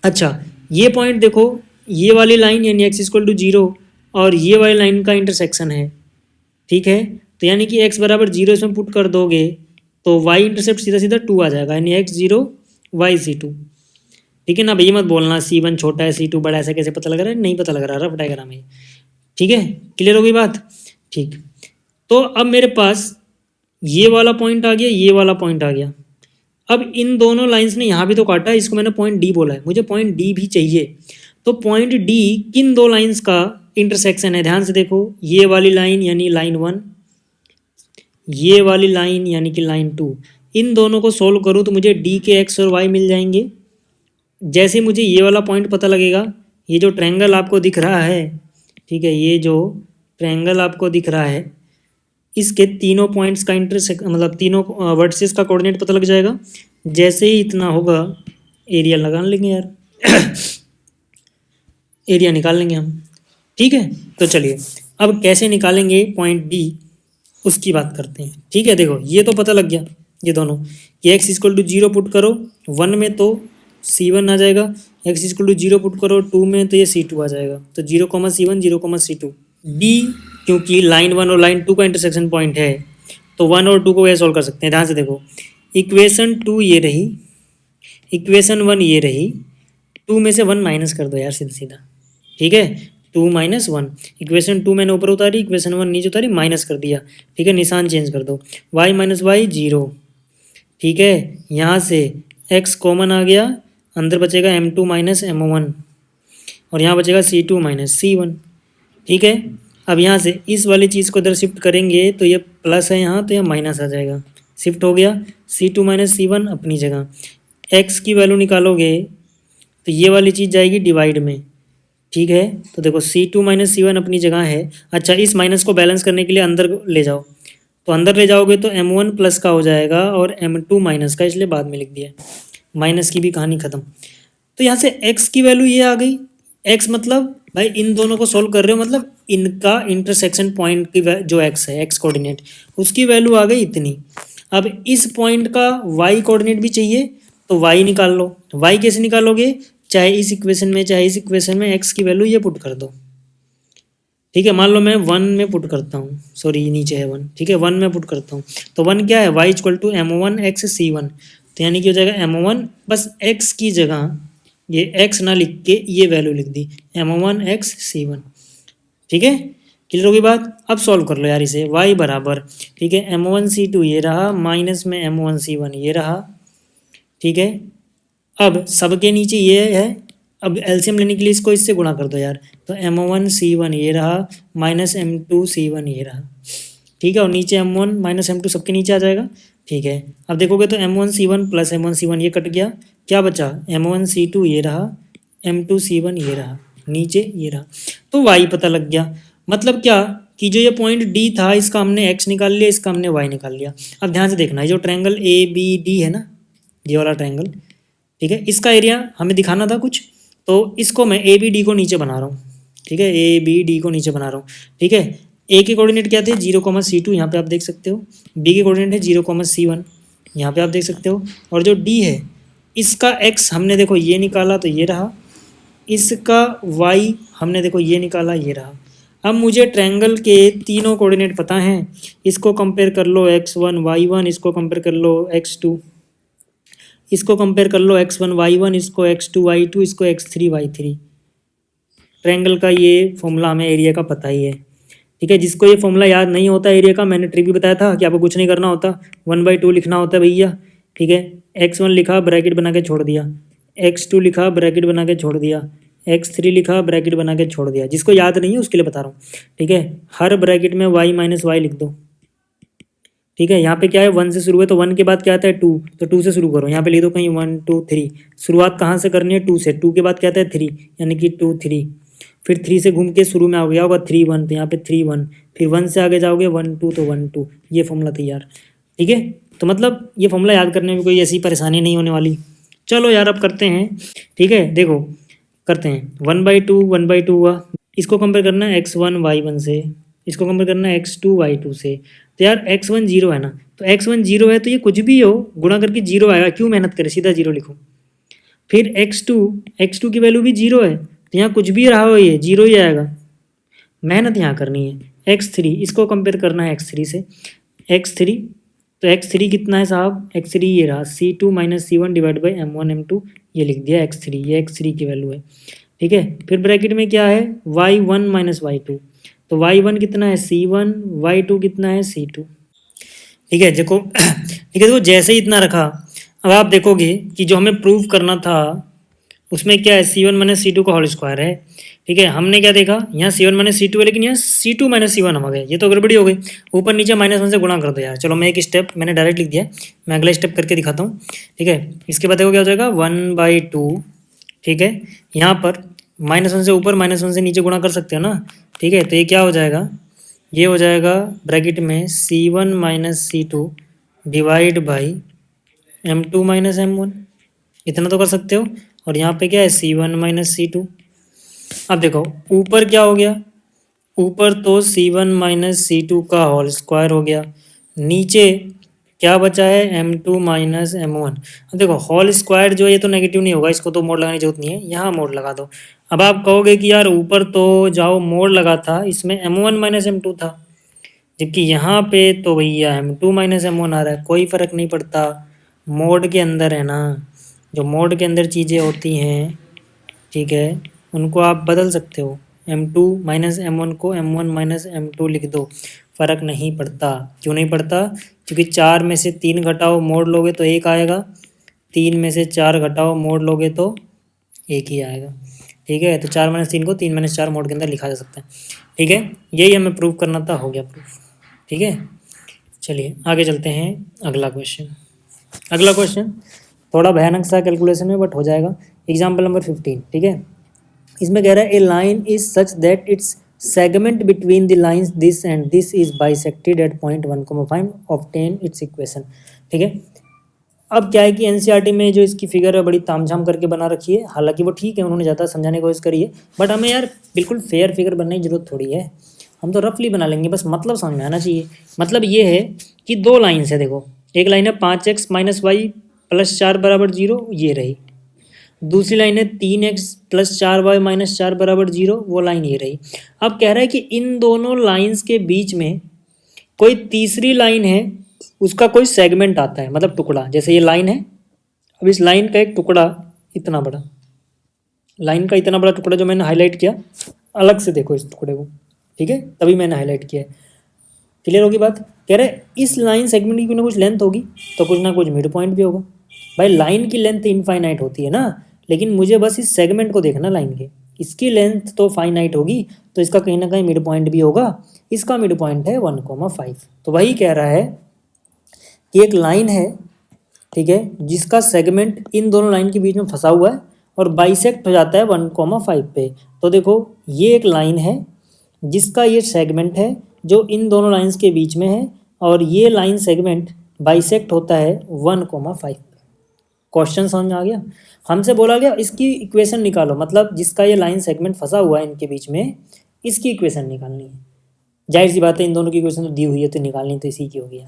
अच्छा, ये पॉइंट देखो, ये वाली लाइन यानी x इक्वल टू 0 और ये वाली लाइन का इंटरसेक्शन है, ठीक है। तो यानी कि x बराबर 0 इसमें पुट कर दोगे तो y इंटरसेप्ट सीधा सीधा 2 आ जाएगा, यानी x 0 y c2, ठीक है ना। भैया मत बोलना c1 छोटा है c2 बड़ा, ऐसा कैसे पता लग रहा है, नहीं पता लग रहा, रफ डायग्राम है, ठीक है। क्लियर हो गई बात, ठीक। तो अब मेरे पास ये वाला पॉइंट आ गया, ये वाला पॉइंट आ गया। अब इन दोनों लाइंस ने यहाँ भी तो काटा, इसको मैंने पॉइंट डी बोला है, मुझे पॉइंट डी भी चाहिए। तो पॉइंट डी किन दो लाइंस का इंटरसेक्शन है, ध्यान से देखो, ये वाली लाइन यानी लाइन 1, ये वाली लाइन यानी कि लाइन 2, इन दोनों को सोल्व करूँ तो मुझे डी के एक्स और वाई मिल जाएंगे। जैसे मुझे ये वाला पॉइंट पता लगेगा, ये जो ट्रायंगल आपको दिख रहा है, ठीक है, ये जो ट्रायंगल आपको दिख रहा है, इसके तीनों पॉइंट्स का इंटरसेक्ट, मतलब तीनों वर्टिसेस का कोऑर्डिनेट पता लग जाएगा। जैसे ही इतना होगा, एरिया लगा लेंगे यार एरिया निकाल लेंगे हम, ठीक है। तो चलिए अब कैसे निकालेंगे पॉइंट डी, उसकी बात करते हैं, ठीक है। देखो ये तो पता लग गया, ये दोनों, कि एक्स इक्वल टू 0 पुट करो 1 में तो c1 आ जाएगा, एक्स इक्वल टू 0 पुट करो 2 में तो ये c2 आ जाएगा, तो 0,c1 0,c2। डी क्योंकि लाइन 1 और लाइन 2 का इंटरसेक्शन पॉइंट है, तो 1 और 2 को वैसे सॉल्व कर सकते हैं। ध्यान से देखो, इक्वेशन 2 ये रही, इक्वेशन 1 ये रही, 2 में से 1 माइनस कर दो यार सीधा सीधा, ठीक है। 2 माइनस 1, इक्वेशन 2 मैंने ऊपर उतारी, इक्वेशन 1 नीचे उतारी, माइनस कर दिया, ठीक है। निशान चेंज कर दो, y माइनस वाई 0, ठीक है। यहाँ से x कॉमन आ गया, अंदर बचेगा m2 माइनस m1 और यहाँ बचेगा c2 माइनस c1, ठीक है। अब यहाँ से इस वाली चीज़ को इधर शिफ्ट करेंगे तो ये प्लस है यहाँ, तो यह माइनस आ जाएगा, शिफ्ट हो गया, c2 माइनस c1 अपनी जगह। x की वैल्यू निकालोगे तो ये वाली चीज़ जाएगी डिवाइड में, ठीक है। तो देखो c2 माइनस c1 अपनी जगह है। अच्छा, इस माइनस को बैलेंस करने के लिए अंदर ले जाओ, तो अंदर ले जाओगे तो m1 प्लस का हो जाएगा और m2 माइनस का, इसलिए बाद में लिख दिया, माइनस की भी कहानी ख़त्म। तो यहाँ से x की वैल्यू ये आ गई, x मतलब भाई इन दोनों को सोल्व कर रहे हो, मतलब इनका इंटरसेक्शन पॉइंट की जो x है, x कोऑर्डिनेट, उसकी वैल्यू आ गई इतनी। अब इस पॉइंट का y कोऑर्डिनेट भी चाहिए, तो y निकाल लो। y कैसे निकालोगे, चाहे इस इक्वेशन में चाहे इस इक्वेशन में x की वैल्यू ये पुट कर दो, ठीक है। मान लो मैं 1 में पुट करता हूँ, सॉरी नीचे है 1, ठीक है, 1 में पुट करता हूँ, तो 1 क्या है, y equal to m1 x c1, तो यानी कि हो जाएगा m1, बस x की जगह ये x ना लिख के ये वैल्यू लिख दी m1 x c1। ठीक है, क्लियर होगी बात। अब सॉल्व कर लो यार इसे, y बराबर, ठीक है, m1 c2 ये रहा माइनस में m1 c1 ये रहा। ठीक है, अब सबके नीचे ये है, अब एलसीएम लेने के लिए इसको इससे गुणा कर दो यार, तो m1 c1 ये रहा माइनस m2 c1 ये रहा। ठीक है, और नीचे m1 माइनस m2 सबके नीचे आ जाएगा। ठीक है, अब देखोगे तो m1 c1 plus m1 c1 ये कट गया, क्या बचा m1 c2 ये रहा m2 c1 ये रहा, नीचे ये रहा। तो y पता लग गया। मतलब क्या कि जो ये पॉइंट D था इसका हमने x निकाल लिया, इसका हमने y निकाल लिया। अब ध्यान से देखना है, जो ट्रायंगल ABD है ना, ये वाला ट्रायंगल, ठीक है, इसका एरिया हमें दिखाना था कुछ, तो इसको मैं ABD को नीचे बना रहा हूँ। ठीक है, ABD को नीचे बना रहा हूँ। ठीक है, ए के कोऑर्डिनेट क्या थे 0,c2, यहाँ पे आप देख सकते हो। बी के कोऑर्डिनेट है 0,c1, यहाँ पे आप देख सकते हो। और जो डी है इसका x हमने देखो ये निकाला तो ये रहा, इसका y हमने देखो ये निकाला ये रहा। अब मुझे ट्रायंगल के तीनों कोऑर्डिनेट पता हैं, इसको कंपेयर कर लो x1 y1, इसको कंपेयर कर लो x2, इसको कंपेयर कर लो x1 y1, इसको x2 y2, इसको x3 y3। ट्रायंगल का ये फॉर्मूला हमें एरिया का पता ही है। ठीक है, जिसको ये फॉर्मूला याद नहीं होता एरिया का, मैंने ट्रिक भी बताया था कि आपको कुछ नहीं करना होता, 1/2 लिखना होता है भैया। ठीक है, x1 लिखा ब्रैकेट बना के छोड़ दिया, x2 लिखा ब्रैकेट बना के छोड़ दिया, x3 लिखा ब्रैकेट बना के छोड़ दिया। जिसको याद नहीं है उसके लिए बता रहा हूँ। ठीक है, हर ब्रैकेट में y माइनस वाई लिख दो। ठीक है, यहाँ पे क्या है 1 से शुरू है, तो 1 के बाद क्या आता है 2, तो 2 से शुरू करो। यहाँ पे लिख दो कहीं 1 2 3, शुरुआत कहाँ से करनी है 2 से, 2 के बाद क्या आता है 3, यानी कि 2 3, फिर 3 से घूम के शुरू में आ गया होगा 3 1, तो यहाँ पे 3 1, फिर 1 से आगे जाओगे 1 2, तो 1 2, ये फॉर्मूला तैयार। ठीक है, तो मतलब ये फॉर्मूला याद करने में कोई ऐसी परेशानी नहीं होने वाली। चलो यार अब करते हैं। ठीक है, देखो करते हैं 1/2 हुआ, इसको कंपेयर करना है x1 y1 से, इसको कंपेयर करना है x2 y2 से। तो यार x1 0 है ना, तो x1 0 है तो ये कुछ भी हो गुणा करके 0 आएगा, क्यों मेहनत करें, सीधा 0 लिखो। फिर x2 की वैल्यू भी 0 है, तो यहाँ कुछ भी रहा हो ये 0 ही आएगा, मेहनत यहाँ करनी है। x3 इसको कंपेयर करना है x3 से, x3 तो x3 कितना है साहब, x3 ये रहा c2 minus c1 divide by m1 m2, ये लिख दिया x3, ये x3 की वैल्यू है। ठीक है, फिर ब्रैकेट में क्या है y1 माइनस y2, तो y1 कितना है c1, y2 कितना है c2। ठीक है, देखो ठीक है, देखो जैसे ही इतना रखा, अब आप देखोगे कि जो हमें प्रूव करना था उसमें क्या है c1 माइनस c2 का होल स्क्वायर है। ठीक है, हमने क्या देखा यहाँ c1 माइनस c2 है, लेकिन यहाँ c2 माइनस c1 हम आ गए, ये तो गड़बड़ी हो गई। ऊपर नीचे -1 से गुणा कर दो यार। चलो मैं एक स्टेप मैंने डायरेक्ट लिख दिया, मैं अगला स्टेप करके दिखाता हूँ। ठीक है, इसके बाद देखो क्या हो जाएगा 1/2। ठीक है, यहाँ पर -1 से ऊपर -1 से नीचे गुणा कर सकते हो ना। ठीक है, तो ये क्या हो जाएगा, ये हो जाएगा ब्रैकेट में c1 minus c2 divide by m2 minus m1, इतना तो कर सकते हो। और यहाँ पे क्या है c1 माइनस c2। अब देखो ऊपर क्या हो गया, ऊपर तो c1 माइनस c2 का होल स्क्वायर हो गया, नीचे क्या बचा है m2 माइनस m1। अब देखो होल स्क्वायर जो है ये तो नेगेटिव नहीं होगा, इसको तो मोड लगाने की जरूरत नहीं है, यहाँ मोड लगा दो। अब आप कहोगे कि यार ऊपर तो जाओ मोड लगा था, इसमें m1 माइनस m2 था, जबकि यहाँ पे तो भैया m2 माइनस m1 आ रहा है। कोई फ़र्क नहीं पड़ता, मोड के अंदर है ना, जो मोड के अंदर चीज़ें होती हैं, ठीक है, उनको आप बदल सकते हो। m2 माइनस m1 को m1 माइनस m2 लिख दो, फ़र्क नहीं पड़ता। क्यों नहीं पड़ता, क्योंकि 4 में से 3 घटाओ मोड़ लोगे तो 1 आएगा, 3 में से 4 घटाओ मोड़ लोगे तो 1 ही आएगा। ठीक है, तो 4 माइनस 3 को 3 माइनस 4 मोड के अंदर लिखा जा सकता है। ठीक है, यही हमें प्रूव करना था, हो गया प्रूफ। ठीक है, चलिए आगे चलते हैं। अगला क्वेश्चन, अगला क्वेश्चन थोड़ा भयानक सा कैलकुलेशन में, बट हो जाएगा। Example number 15। ठीक है, इसमें कह रहा है a line is such that its segment between the lines this and this is bisected at point 1,5 obtain its equation. ठीक है, अब क्या है कि एनसीईआरटी में जो इसकी फिगर है बड़ी तामझाम करके बना रखी है, हालांकि वो ठीक है, उन्होंने ज़्यादा समझाने की कोशिश करी है, बट हमें यार बिल्कुल फेयर फिगर बनने की जरूरत थोड़ी है, हम तो रफली बना लेंगे, बस मतलब समझ में आना चाहिए। मतलब ये है कि दो लाइन्स है, देखो एक लाइन है 5x माइनस वाई प्लस 4 बराबर 0, ये रही। दूसरी लाइन है 3x प्लस 4y माइनस 4 बराबर 0, वो लाइन ये रही। अब कह रहा है कि इन दोनों लाइंस के बीच में कोई तीसरी लाइन है, उसका कोई सेगमेंट आता है, मतलब टुकड़ा। जैसे ये लाइन है, अब इस लाइन का एक टुकड़ा इतना बड़ा, लाइन का इतना बड़ा टुकड़ा जो मैंने हाईलाइट किया, अलग से देखो इस टुकड़े को, ठीक है, तभी मैंने हाईलाइट किया है। क्लियर होगी बात? कह रहे इस लाइन सेगमेंट की कुछ ना कुछ लेंथ होगी, तो कुछ ना कुछ मिड पॉइंट भी होगा। भाई लाइन की लेंथ इनफाइनाइट होती है ना, लेकिन मुझे बस इस सेगमेंट को देखना लाइन के, इसकी लेंथ तो फाइनाइट होगी, तो इसका कहीं ना कहीं मिड पॉइंट भी होगा। इसका मिड पॉइंट है 1,5। तो वही कह रहा है कि एक लाइन है, ठीक है, जिसका सेगमेंट इन दोनों लाइन के बीच में फंसा हुआ है और बाइसेक्ट हो जाता है 1,5 पे। तो देखो ये एक लाइन है जिसका ये सेगमेंट है जो इन दोनों लाइंस के बीच में है, और ये लाइन सेगमेंट बाइसेक्ट होता है 1,5। क्वेश्चन समझ में आ गया? हमसे बोला गया इसकी इक्वेशन निकालो, मतलब जिसका ये लाइन सेगमेंट फंसा हुआ है इनके बीच में, इसकी इक्वेशन निकालनी है। जाहिर सी बात है इन दोनों की इक्वेशन तो दी हुई है, तो निकालनी तो इसी की होगी।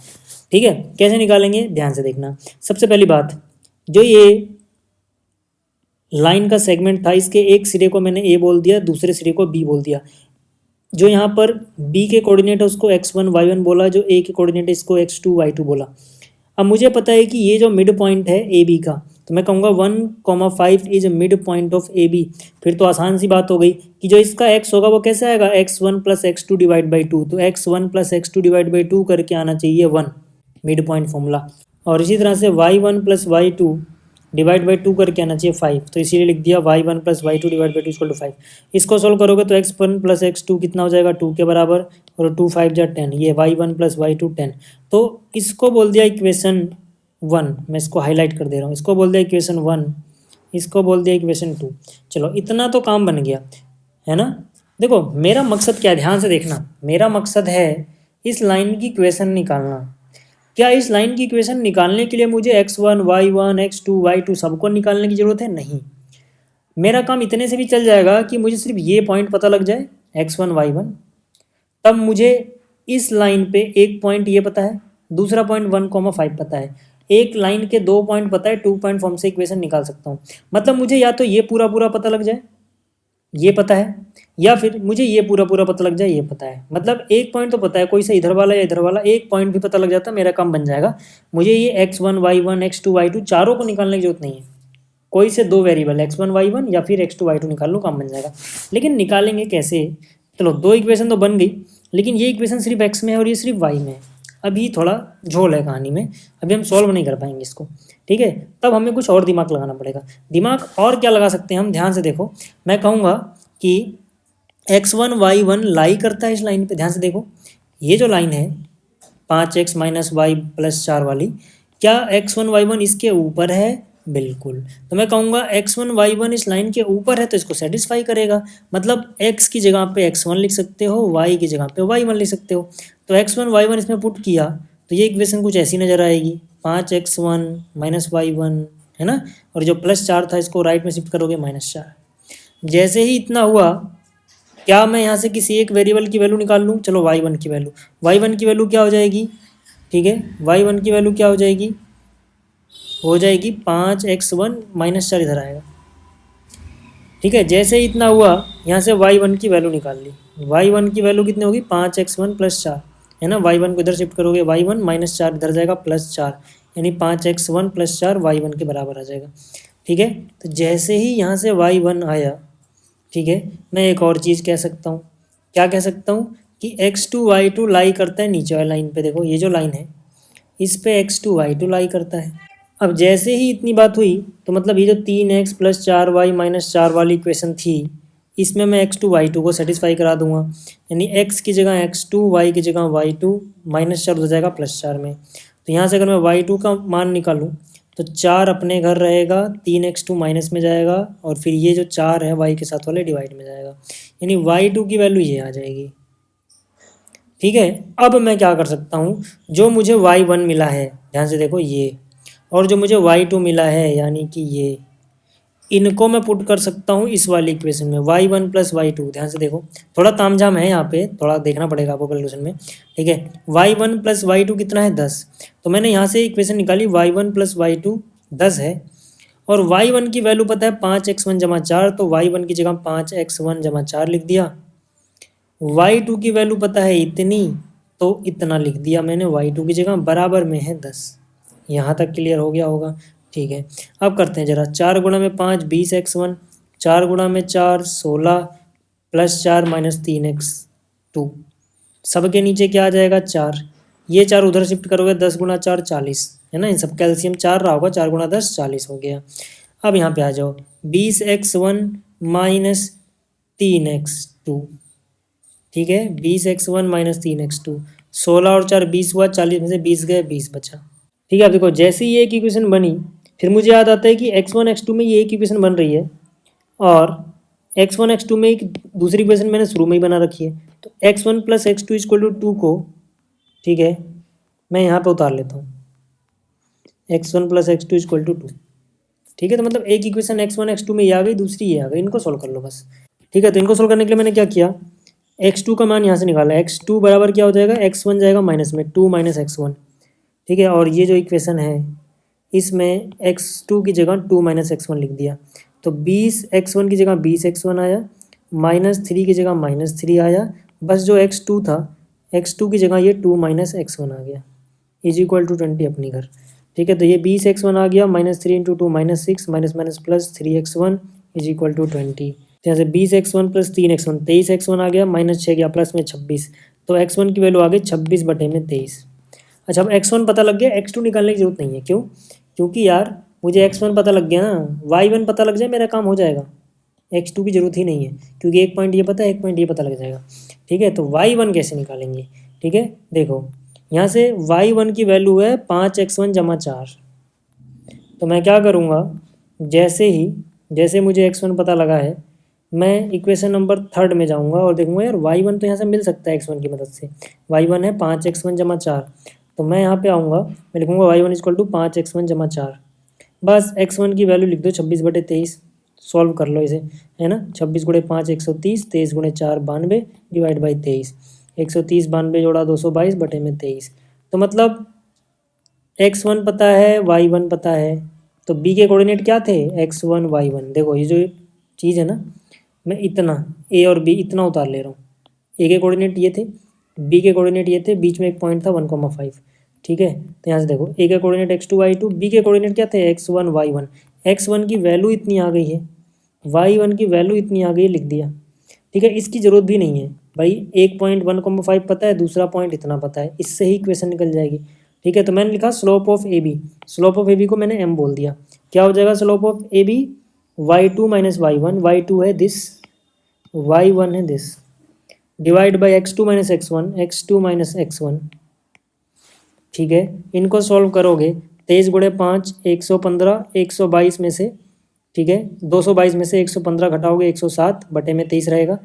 ठीक है, कैसे निकालेंगे ध्यान से देखना। सबसे पहली बात, जो ये लाइन का सेगमेंट था, इसके एक सिरे को मैंने ए बोल दिया, दूसरे सिरे को बी बोल दिया। जो यहाँ पर बी के कोऑर्डिनेट है उसको x1 y1 बोला, जो ए के कोऑर्डिनेट है इसको x2 y2 बोला। अब मुझे पता है कि ये जो मिड पॉइंट है ए बी का, तो मैं कहूँगा 1,5 is mid point of A B. फिर तो आसान सी बात हो गई कि जो इसका x होगा वो कैसे आएगा, x1 + x2 डिवाइड बाई 2। तो x1 + x2 डिवाइड बाई 2 करके आना चाहिए 1, मिड पॉइंट फॉर्मूला। और इसी तरह से y1 + y2 डिवाइड बाई 2 करके आना चाहिए 5। तो इसीलिए लिख दिया y1 + y2 डिवाइड बाई 2 = 5। इसको सोल्व करोगे तो x1 + x2 कितना हो जाएगा, 2 के बराबर, और 2 5 जा 10, ये y1 + y2 10। तो इसको बोल दिया इक्वेशन 1, मैं इसको हाईलाइट कर दे रहा हूँ, इसको बोल दिया इक्वेशन 1, इसको बोल दिया इक्वेशन 2। चलो इतना तो काम बन गया है ना। देखो मेरा मकसद क्या है, ध्यान से देखना, मेरा मकसद है इस लाइन की इक्वेशन निकालना। क्या इस लाइन की इक्वेशन निकालने के लिए मुझे x1 y1 x2 y2 सबको निकालने की ज़रूरत है? नहीं, मेरा काम इतने से भी चल जाएगा कि मुझे सिर्फ ये पॉइंट पता लग जाए x1 y1, तब मुझे इस लाइन पे एक पॉइंट ये पता है, दूसरा पॉइंट 1,5 पता है, एक लाइन के 2 पॉइंट पता है, 2 पॉइंट फॉर्म से इक्वेशन निकाल सकता हूँ। मतलब मुझे या तो ये पूरा पूरा पता लग जाए, ये पता है, या फिर मुझे ये पूरा पूरा पता लग जाए, ये पता है। मतलब एक पॉइंट तो पता है, कोई सा इधर वाला या इधर वाला, एक पॉइंट भी पता लग जाता है, मेरा काम बन जाएगा। मुझे ये x1 y1 x2 y2 चारों को निकालने की जरूरत नहीं है, कोई से 2 वेरिएबल x1 y1 या फिर x2 y2 निकाल लो, काम बन जाएगा। लेकिन निकालेंगे कैसे? चलो 2 इक्वेशन तो बन गई, लेकिन ये इक्वेशन सिर्फ x में है और ये सिर्फ y में है। अभी थोड़ा झोल है कहानी में, अभी हम सॉल्व नहीं कर पाएंगे इसको, ठीक है, तब हमें कुछ और दिमाग लगाना पड़ेगा। दिमाग और क्या लगा सकते हैं हम, ध्यान से देखो, मैं कहूँगा कि x1 y1 लाई करता है इस लाइन पे। ध्यान से देखो, ये जो लाइन है 5x - y + 4 वाली, क्या x1 y1 इसके ऊपर है? बिल्कुल। तो मैं कहूँगा x1 y1 इस लाइन के ऊपर है, तो इसको सेटिस्फाई करेगा। मतलब x की जगह पे x1 लिख सकते हो, y की जगह पे y1 लिख सकते हो। तो x1 y1 इसमें पुट किया तो ये इक्वेशन कुछ ऐसी नज़र आएगी, 5x1 - y1, है ना, और जो +4 था इसको राइट में शिफ्ट करोगे -4। जैसे ही इतना हुआ, क्या मैं यहाँ से किसी एक वेरिएबल की वैल्यू निकाल लूँ? चलो y1 की वैल्यू, y1 की वैल्यू क्या हो जाएगी, ठीक है, y1 की वैल्यू क्या हो जाएगी, हो जाएगी 5x1 - 4 इधर आएगा, ठीक है। जैसे ही इतना हुआ, यहाँ से y1 की वैल्यू निकाल ली, y1 की वैल्यू कितनी होगी, 5x1 + 4, है ना, y1 को इधर शिफ्ट करोगे, y1 - 4 इधर जाएगा, +4, यानी 5x1 + 4 y1 के बराबर आ जाएगा, ठीक है। तो जैसे ही यहाँ से y1 आया, ठीक है, मैं एक और चीज़ कह सकता हूँ, क्या कह सकता हूँ कि x2 y2 लाई करता है नीचे वाली लाइन पे। देखो ये जो लाइन है इस पे x2 y2 लाई करता है। अब जैसे ही इतनी बात हुई, तो मतलब ये जो 3x + 4y - 4 वाली इक्वेशन थी, इसमें मैं x2 y2 को सेटिस्फाई करा दूंगा, यानी x की जगह x2, y की जगह y2, -4 हो जाएगा +4 में। तो यहाँ से अगर मैं y2 का मान निकालूँ तो 4 अपने घर रहेगा, 3x2 माइनस में जाएगा, और फिर ये जो 4 है y के साथ वाले डिवाइड में जाएगा, यानी y2 की वैल्यू ये आ जाएगी, ठीक है। अब मैं क्या कर सकता हूँ, जो मुझे y1 मिला है, ध्यान से देखो ये, और जो मुझे y2 मिला है यानी कि ये, इनको मैं पुट कर सकता हूँ इस वाली इक्वेशन में, y1 + y2। ध्यान से देखो, थोड़ा तामझाम है यहाँ पे, थोड़ा देखना पड़ेगा आपको कैलकुलेशन में, ठीक है। y1 + y2 कितना है, 10। तो मैंने यहाँ से इक्वेशन निकाली, y1 + y2 10 है, और y1 की वैल्यू पता है 5x1 + 4, तो y1 की जगह 5x1 + 4 लिख दिया। y2 की वैल्यू पता है इतनी, तो इतना लिख दिया मैंने, y2 की जगह बराबर में है 10। यहाँ तक क्लियर हो गया होगा, ठीक है। अब करते हैं जरा, 4 × 5 20x1, 4 गुणा में 4 16 प्लस 4 माइनस 3x 2, सबके नीचे क्या आ जाएगा 4, ये 4 उधर शिफ्ट करोगे 10 गुणा 4 40 है ना, इन सब का एलसीएम 4 रहा होगा, 4 गुणा 10 40 हो गया। अब यहाँ पे आ जाओ 20x1 माइनस 3x2, ठीक है 20x1 माइनस 3x2, 16 और 4 20 हुआ, 40 में से 20 गए 20 बचा। ठीक है, अब देखो जैसे ही ये एक इक्वेशन बनी फिर मुझे याद आता है कि x1 x2 में ये एक इक्वेशन बन रही है और x1 x2 में एक दूसरी इक्वेशन मैंने शुरू में ही बना रखी है, तो x1 plus x2 equal to 2 को, ठीक है, मैं यहाँ पे उतार लेता हूँ x1 plus x2 equal to 2, ठीक है। तो मतलब एक इक्वेशन x1 x2 में ये आ गई, दूसरी ये आ गई, इनको सोल्व कर लो बस। ठीक है, तो इनको सोल्व करने के लिए मैंने क्या किया, x2 का मान यहाँ से निकाला, x2 बराबर क्या हो जाएगा, x1 जाएगा माइनस में 2 माइनस x1, ठीक है, और ये जो इक्वेशन है इसमें x2 की जगह 2 माइनस x1 लिख दिया, तो 20x1 की जगह 20x1 आया, -3 की जगह -3 आया, बस जो x2 था x2 की जगह ये 2 माइनस x1 आ गया, इज इक्वल टू 20 अपनी घर। ठीक है, तो ये 20x1 आ गया, -3 into 2 -6 minus minus plus 3x1 is equal to 20। यहाँ से 20x1 प्लस 3x1 23x1 आ गया, -6 गया प्लस में 26, तो x1 की वैल्यू आ गई 26/23। अच्छा, अब x1 पता लग गया, x2 निकालने की जरूरत नहीं है, क्यों, क्योंकि यार मुझे x1 पता लग गया ना, y1 पता लग जाए मेरा काम हो जाएगा, x2 की जरूरत ही नहीं है, क्योंकि एक पॉइंट ये पता है, एक पॉइंट ये पता लग जाएगा। ठीक है, तो y1 कैसे निकालेंगे, ठीक है, देखो यहाँ से y1 की वैल्यू है 5x1 जमा 4, तो मैं क्या करूँगा, जैसे मुझे x1 पता लगा है, मैं इक्वेशन नंबर 3 में जाऊँगा और देखूँगा यार y1 तो यहाँ से मिल सकता है x1 की मदद से, y1 है 5x1 जमा 4, तो मैं यहाँ पे आऊँगा, मैं लिखूँगा y1 इक्वल टू 5x1 जमा 4, बस x1 की वैल्यू लिख दो 26/23, सॉल्व कर लो इसे, है ना, 26 गुणे 5 130, 23 गुणे 4 92 डिवाइड बाई 23, 130 92 जोड़ा 222/23, तो मतलब x1 पता है, y1 पता है, तो b के कोऑर्डिनेट क्या थे, x1 y1, देखो ये जो चीज़ है ना, मैं इतना a और b इतना उतार ले रहा हूँ, a के कोऑर्डिनेट ये थे, b के कोऑर्डिनेट ये थे, बीच में एक पॉइंट था 1,5, ठीक है, तो यहाँ से देखो a के कोऑर्डिनेट x2 y2, b के कोऑर्डिनेट क्या थे, x1 y1, x1 की वैल्यू इतनी आ गई है, y1 की वैल्यू इतनी आ गई, लिख दिया। ठीक है, इसकी ज़रूरत भी नहीं है भाई, एक पॉइंट 1,5 पता है, दूसरा पॉइंट इतना पता है, इससे ही इक्वेशन निकल जाएगी। ठीक है, तो मैंने लिखा slope of A B, slope of A B को मैंने m बोल दिया, क्या हो जाएगा slope of A B, y2 minus y1, y2 है दिस, y1 है this, divide by x2 minus x1, x2 minus x1। ठीक है, इनको सॉल्व करोगे, 23 गुणे 5 115, 122 में से, ठीक है, 222 में से 115 घटाओगे 107/23 रहेगा,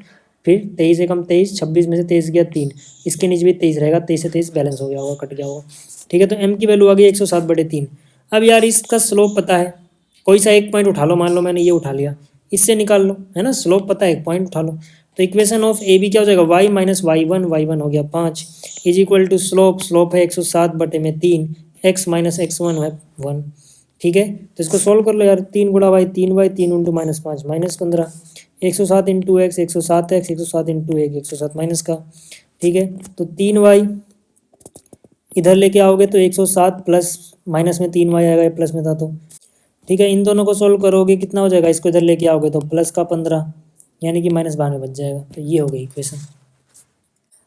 फिर 23 एकम 23, 26 में से 23 गया 3, इसके नीचे भी 23 रहेगा, 23 से 23 बैलेंस हो गया होगा, कट गया होगा। ठीक है, तो m की वैल्यू आ गई 107/3। अब यार इसका स्लोप पता है, कोई सा एक पॉइंट उठा लो, मान लो मैंने ये उठा लिया, इससे निकाल लो, है ना, स्लोप पता है, एक पॉइंट उठा लो, तो इक्वेशन ऑफ ए बी क्या हो जाएगा, y माइनस y1, y1 हो गया 5 इज इक्वल टू स्लोप है 107/3, x माइनस x1 है 1। ठीक है, तो इसको सॉल्व कर लो यार, 3 गुणा y 3y, 3 into -5 -15, 107 into x 107x, 107 into 1 107 minus का। ठीक है, तो 3y इधर लेके आओगे तो 107 प्लस माइनस में 3y आएगा, प्लस में था तो। ठीक है, इन दोनों को सॉल्व करोगे कितना हो जाएगा, इसको इधर लेके आओगे तो प्लस का 15 यानी कि -92 बच जाएगा, तो ये हो गई इक्वेशन।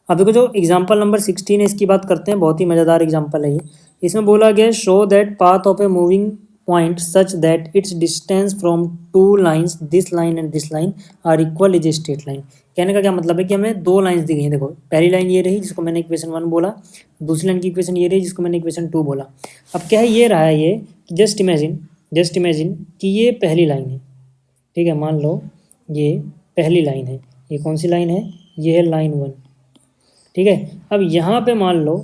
अब देखो जो एग्जाम्पल नंबर 16 है इसकी बात करते हैं, बहुत ही मज़ेदार एग्जाम्पल है ये। इसमें बोला गया show that path of a moving point such that its distance from two lines, this line and this line are equal is a straight line. कहने का क्या मतलब है कि हमें दो लाइंस दी गई हैं, देखो पहली लाइन ये रही जिसको मैंने इक्वेशन 1 बोला, दूसरी लाइन की इक्वेशन ये रही जिसको मैंने इक्वेशन 2 बोला। अब क्या है, ये रहा है ये, जस्ट इमेजिन कि ये पहली लाइन है, ठीक है, मान लो ये पहली लाइन है, ये कौन सी लाइन है, ये है लाइन 1। ठीक है, अब यहाँ पे मान लो,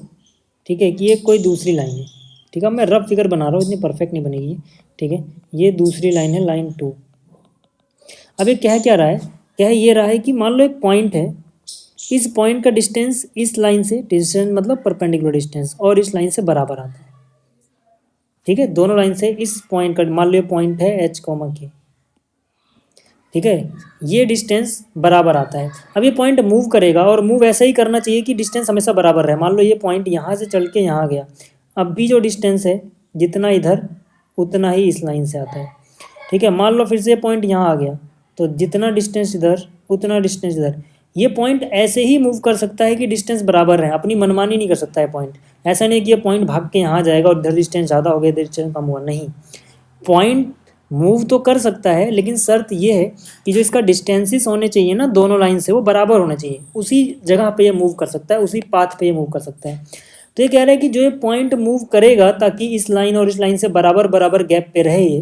ठीक है, कि ये कोई दूसरी लाइन है, ठीक है, मैं रफ फिगर बना रहा हूँ, इतनी परफेक्ट नहीं बनेगी, ठीक है, ये दूसरी लाइन है लाइन 2। अब ये क्या रहा है, क्या है, ये रहा है कि मान लो एक पॉइंट है, इस पॉइंट का डिस्टेंस इस लाइन से, डिस्टेंस मतलब परपेंडिकुलर डिस्टेंस, और इस लाइन से बराबर आता है। ठीक है, दोनों लाइन से इस पॉइंट का, मान लो ये पॉइंट है h, k, ठीक है, ये डिस्टेंस बराबर आता है। अब ये पॉइंट मूव करेगा, और मूव ऐसा ही करना चाहिए कि डिस्टेंस हमेशा बराबर रहे। मान लो ये पॉइंट यहाँ से चल के यहाँ गया, अब भी जो डिस्टेंस है जितना इधर उतना ही इस लाइन से आता है। ठीक है, मान लो फिर से पॉइंट यहाँ आ गया, तो जितना डिस्टेंस इधर उतना डिस्टेंस इधर। ये पॉइंट ऐसे ही मूव कर सकता है कि डिस्टेंस बराबर है, अपनी मनमानी नहीं कर सकता है पॉइंट। ऐसा नहीं कि ये पॉइंट भाग के यहाँ जाएगा और इधर डिस्टेंस ज़्यादा हो गया इधर डिस्टेंस कम हुआ, नहीं। पॉइंट मूव तो कर सकता है, लेकिन शर्त ये है कि जो इसका डिस्टेंसेस होने चाहिए ना दोनों लाइन से, वो बराबर होना चाहिए। उसी जगह पे ये मूव कर सकता है, उसी पाथ पे ये मूव कर सकता है। तो ये कह रहा है कि जो ये पॉइंट मूव करेगा ताकि इस लाइन और इस लाइन से बराबर बराबर गैप पे रहे ये,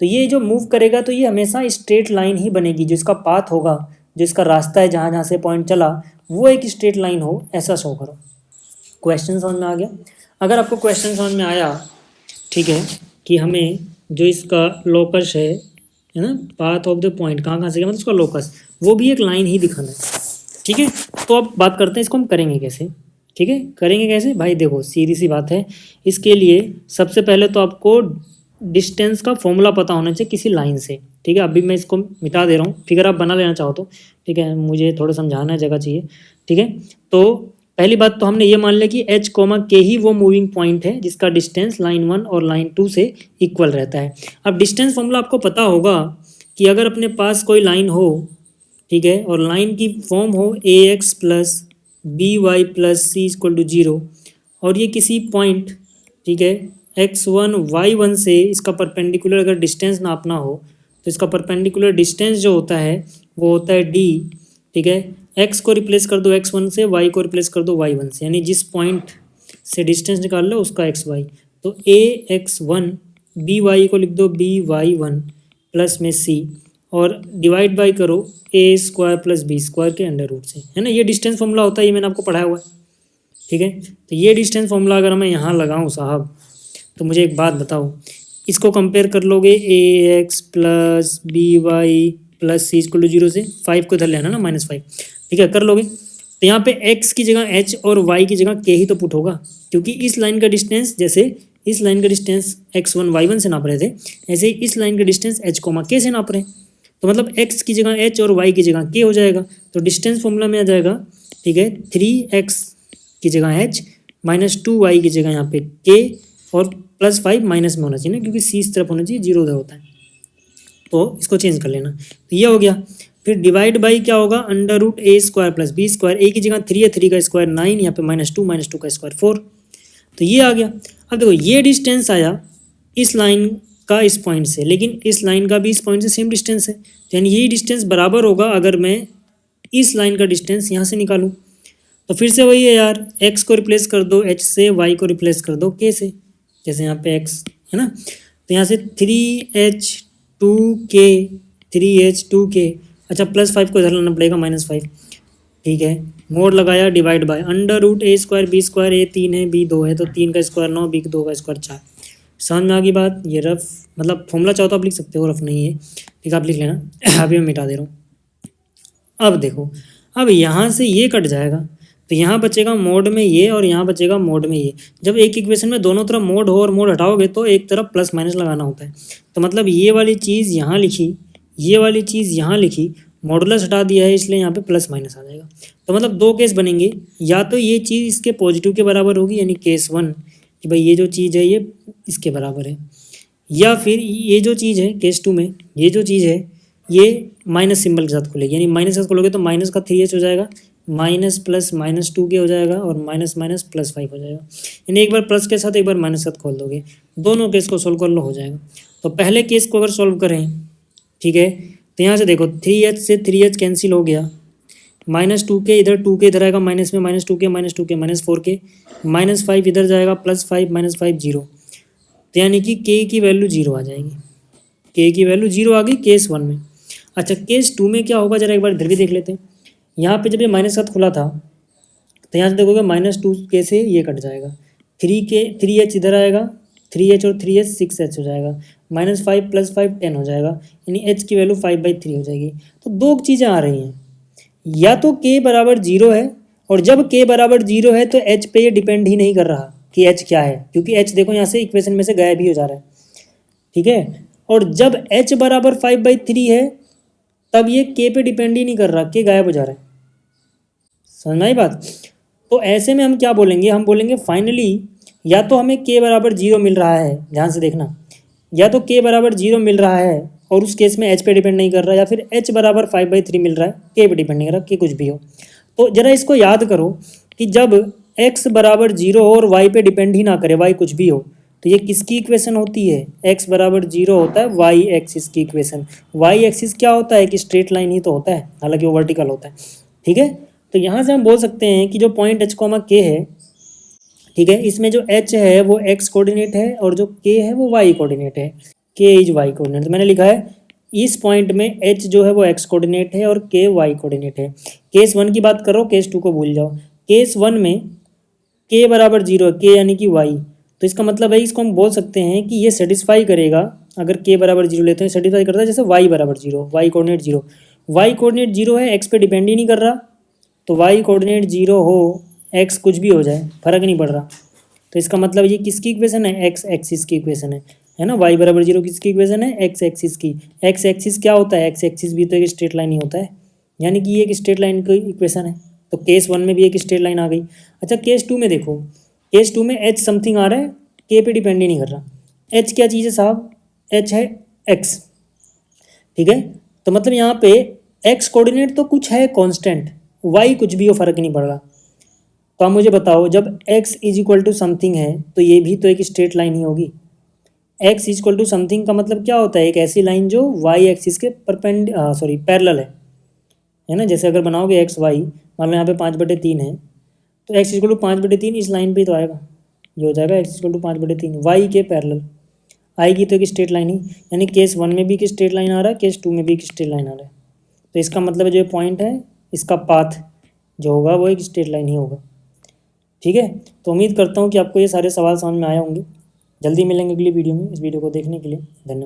तो ये जो मूव करेगा तो ये हमेशा स्ट्रेट लाइन ही बनेगी। जो इसका पाथ होगा, जो इसका रास्ता है जहाँ जहाँ से पॉइंट चला, वो एक स्ट्रेट लाइन हो, ऐसा शो करो। क्वेश्चन समझ में आ गया? अगर आपको क्वेश्चन समझ में आया, ठीक है, कि हमें जो इसका लोकस है ना, पाथ ऑफ द पॉइंट कहाँ कहाँ से गया, मतलब इसका लोकस, वो भी एक लाइन ही दिखाना है, ठीक है। तो अब बात करते हैं इसको हम करेंगे कैसे, ठीक है। करेंगे कैसे भाई, देखो सीधी सी बात है। इसके लिए सबसे पहले तो आपको डिस्टेंस का फॉर्मूला पता होना चाहिए किसी लाइन से, ठीक है। अभी मैं इसको मिटा दे रहा हूँ, फिगर आप बना लेना चाहो तो, ठीक है, मुझे थोड़ा समझाना है, जगह चाहिए, ठीक है। तो पहली बात तो हमने ये मान लिया कि h, k ही वो मूविंग पॉइंट है जिसका डिस्टेंस लाइन 1 और लाइन 2 से इक्वल रहता है। अब डिस्टेंस फॉर्मूला आपको पता होगा कि अगर अपने पास कोई लाइन हो, ठीक है, और लाइन की फॉर्म हो ax plus b y plus c equal to 0, और ये किसी पॉइंट, ठीक है, x1 y1 से इसका परपेंडिकुलर अगर डिस्टेंस नापना हो, तो इसका परपेंडिकुलर डिस्टेंस जो होता है वो होता है d, ठीक है। x को रिप्लेस कर दो x1 से, y को रिप्लेस कर दो y1 से, यानी जिस पॉइंट से डिस्टेंस निकाल लो उसका xy। तो ax1 by को लिख दो by1 प्लस में c, और डिवाइड बाई करो a square plus b square के अंडर रूट से, है ना। ये डिस्टेंस फॉर्मूला होता है, ये मैंने आपको पढ़ाया हुआ है, ठीक है। तो ये डिस्टेंस फॉर्मूला अगर मैं यहाँ लगाऊँ साहब, तो मुझे एक बात बताओ, इसको कंपेयर कर लोगे ax plus by plus c equal to 0 से, 5 को इधर लेना ना, -5, ठीक है, कर लोगे। तो यहाँ पे x की जगह h और y की जगह k ही तो पुट होगा, क्योंकि इस लाइन का डिस्टेंस, जैसे इस लाइन का डिस्टेंस x1 y1 से नाप रहे थे, ऐसे ही इस लाइन का डिस्टेंस h, k से नाप रहे हैं। तो मतलब x की जगह h और y की जगह k हो जाएगा। तो डिस्टेंस फॉर्मूला में आ जाएगा, ठीक है, 3x की जगह h -2y की जगह यहाँ पे k, और +5 माइनस में होना चाहिए ना, क्योंकि c इस तरफ होना चाहिए, 0 उधर होता है, तो इसको चेंज कर लेना। तो ये हो गया। फिर डिवाइड बाई क्या होगा, under root a square plus b square, a की जगह 3 है, 3 का स्क्वायर 9, यहाँ पे -2 का स्क्वायर 4, तो ये आ गया। अब देखो ये डिस्टेंस आया इस लाइन का इस पॉइंट से, लेकिन इस लाइन का भी इस पॉइंट से सेम डिस्टेंस है, यानी यही डिस्टेंस बराबर होगा अगर मैं इस लाइन का डिस्टेंस यहाँ से निकालूँ। तो फिर से वही है यार, x को रिप्लेस कर दो h से, y को रिप्लेस कर दो k से, जैसे यहाँ पे x है ना, तो यहाँ से 3h2k, अच्छा +5 को इधर लाना पड़ेगा, -5, ठीक है। मोड लगाया, divide by under root a square b square, a 3 है b 2 है, तो 3 का स्क्वायर 9, b 2 का स्क्वायर 4। समझ में आ गई बात? ये रफ मतलब फॉर्मूला चाहो तो आप लिख सकते हो, रफ नहीं है, ठीक है, आप लिख लेना। अभी मैं मिटा दे रहा हूँ। अब देखो, अब यहाँ से ये कट जाएगा, तो यहाँ बचेगा मोड में ये, और यहाँ बचेगा मोड में ये। जब एक इक्वेशन में दोनों तरफ मोड हो और मोड हटाओगे तो एक तरफ प्लस माइनस लगाना होता है। तो मतलब ये वाली चीज़ यहाँ लिखी, ये वाली चीज़ यहाँ लिखी, मॉडुलस हटा दिया है इसलिए यहाँ पे प्लस माइनस आ जाएगा। तो मतलब दो केस बनेंगे, या तो ये चीज़ इसके पॉजिटिव के बराबर होगी, यानी केस 1 कि भाई ये जो चीज़ है ये इसके बराबर है, या फिर ये जो चीज़ है केस 2 में, ये जो चीज़ है ये माइनस सिंबल के साथ खुलेगी, यानी माइनस के साथ खोलोगे तो माइनस का 3h हो जाएगा, माइनस प्लस -2k हो जाएगा, और माइनस माइनस +5 हो जाएगा। यानी एक बार प्लस के साथ एक बार माइनस के साथ खोल दोगे, दोनों केस को सोल्व कर लो, हो जाएगा। तो पहले केस को अगर सोल्व करें, ठीक है, तो यहाँ से देखो 3h से 3h कैंसिल हो गया, -2k इधर 2k इधर आएगा, माइनस में -2k -4k, -5 इधर जाएगा, +5 -5 0, तो यानी कि k की वैल्यू 0 आ जाएगी, k की वैल्यू 0 आ गई केस 1 में। अच्छा केस 2 में क्या होगा, जरा एक बार इधर भी देख लेते हैं। यहाँ पे जब ये माइनस साथ खुला था, तो यहाँ से देखोगे -2k से ये कट जाएगा, 3h इधर आएगा, 3h और 3h 6h हो जाएगा, -5 + 5 10 हो जाएगा, यानी h की वैल्यू 5/3 हो जाएगी। तो दो चीज़ें आ रही हैं, या तो k बराबर 0 है, और जब k बराबर 0 है तो h पे ये डिपेंड ही नहीं कर रहा कि h क्या है, क्योंकि h देखो यहाँ से इक्वेशन में से गायब ही हो जा रहा है, ठीक है। और जब h बराबर 5/3 है तब ये k पे डिपेंड ही नहीं कर रहा, k गायब हो जा रहा है। समझ में आई बात? तो ऐसे में हम क्या बोलेंगे, हम बोलेंगे फाइनली या तो हमें k बराबर 0 मिल रहा है, ध्यान से देखना, या तो k बराबर 0 मिल रहा है और उस केस में एच पे डिपेंड नहीं कर रहा, या फिर एच बराबर 5/3 मिल रहा है, के पे डिपेंड नहीं कर रहा, के कुछ भी हो। तो जरा इसको याद करो कि जब x बराबर 0 हो और y पे डिपेंड ही ना करे, y कुछ भी हो, तो ये किसकी इक्वेशन होती है? x बराबर 0 होता है y एक्सिस की इक्वेशन। y एक्सिस क्या होता है कि स्ट्रेट लाइन ही तो होता है, हालांकि वो वर्टिकल होता है। ठीक है, तो यहाँ से हम बोल सकते हैं कि जो पॉइंट h, k है, ठीक है, इसमें जो h है वो x कोऑर्डिनेट है और जो k है वो y कोऑर्डिनेट है। k इज y कोऑर्डिनेट, तो मैंने लिखा है इस पॉइंट में h जो है वो x कोऑर्डिनेट है और k y कोऑर्डिनेट है। केस 1 की बात करो, केस 2 को भूल जाओ। केस 1 में k बराबर 0 है, k यानी कि y, तो इसका मतलब है इसको हम बोल सकते हैं कि ये सेटिस्फाई करेगा, अगर k बराबर 0 लेते हैं सेटिस्फाई करता है जैसे y बराबर 0, y कोऑर्डिनेट 0, y कोऑर्डिनेट 0 है, x पे डिपेंड ही नहीं कर रहा, तो y कोऑर्डिनेट 0 हो, x कुछ भी हो जाए फर्क नहीं पड़ रहा। तो इसका मतलब ये किसकी इक्वेशन है? एक्स एक्सिस की इक्वेशन है ना। y बराबर 0 किसकी इक्वेशन है? एक्स एक्सिस की। एक्स एक्सिस क्या होता है? एक्स एक्सिस भी तो एक स्ट्रेट लाइन ही होता है, यानी कि ये एक स्ट्रेट लाइन की इक्वेशन है। तो केस 1 में भी एक स्ट्रेट लाइन आ गई। अच्छा, केस 2 में देखो, केस 2 में h समथिंग आ रहा है, k पे डिपेंड ही नहीं कर रहा। h क्या चीज़ है साहब? h है x, ठीक है। तो मतलब यहाँ पे x कोऑर्डिनेट तो कुछ है कांस्टेंट, y कुछ भी हो फर्क नहीं पड़ रहा। तो आप मुझे बताओ, जब x is equal to something है तो ये भी तो एक स्ट्रेट लाइन ही होगी। x is equal to something का मतलब क्या होता है? एक ऐसी लाइन जो y एक्सिस के पैरेलल है ना। जैसे अगर बनाओगे एक्स वाई, मान लो यहाँ पे 5/3 है, तो x इक्वल टू 5/3 इस लाइन पे तो आएगा, ये हो जाएगा x इक्वल टू 5/3 वाई के पैरेलल आएगी, तो एक स्ट्रेट लाइन ही। यानी केस 1 में भी एक स्ट्रेट लाइन आ रहा है, केस 2 में भी एक स्ट्रेट लाइन आ रहा है। तो इसका मतलब जो पॉइंट है, इसका पाथ जो होगा वो एक स्ट्रेट लाइन ही होगा। ठीक है, तो उम्मीद करता हूँ कि आपको ये सारे सवाल समझ में आए होंगे। जल्दी मिलेंगे अगली वीडियो में। इस वीडियो को देखने के लिए धन्यवाद।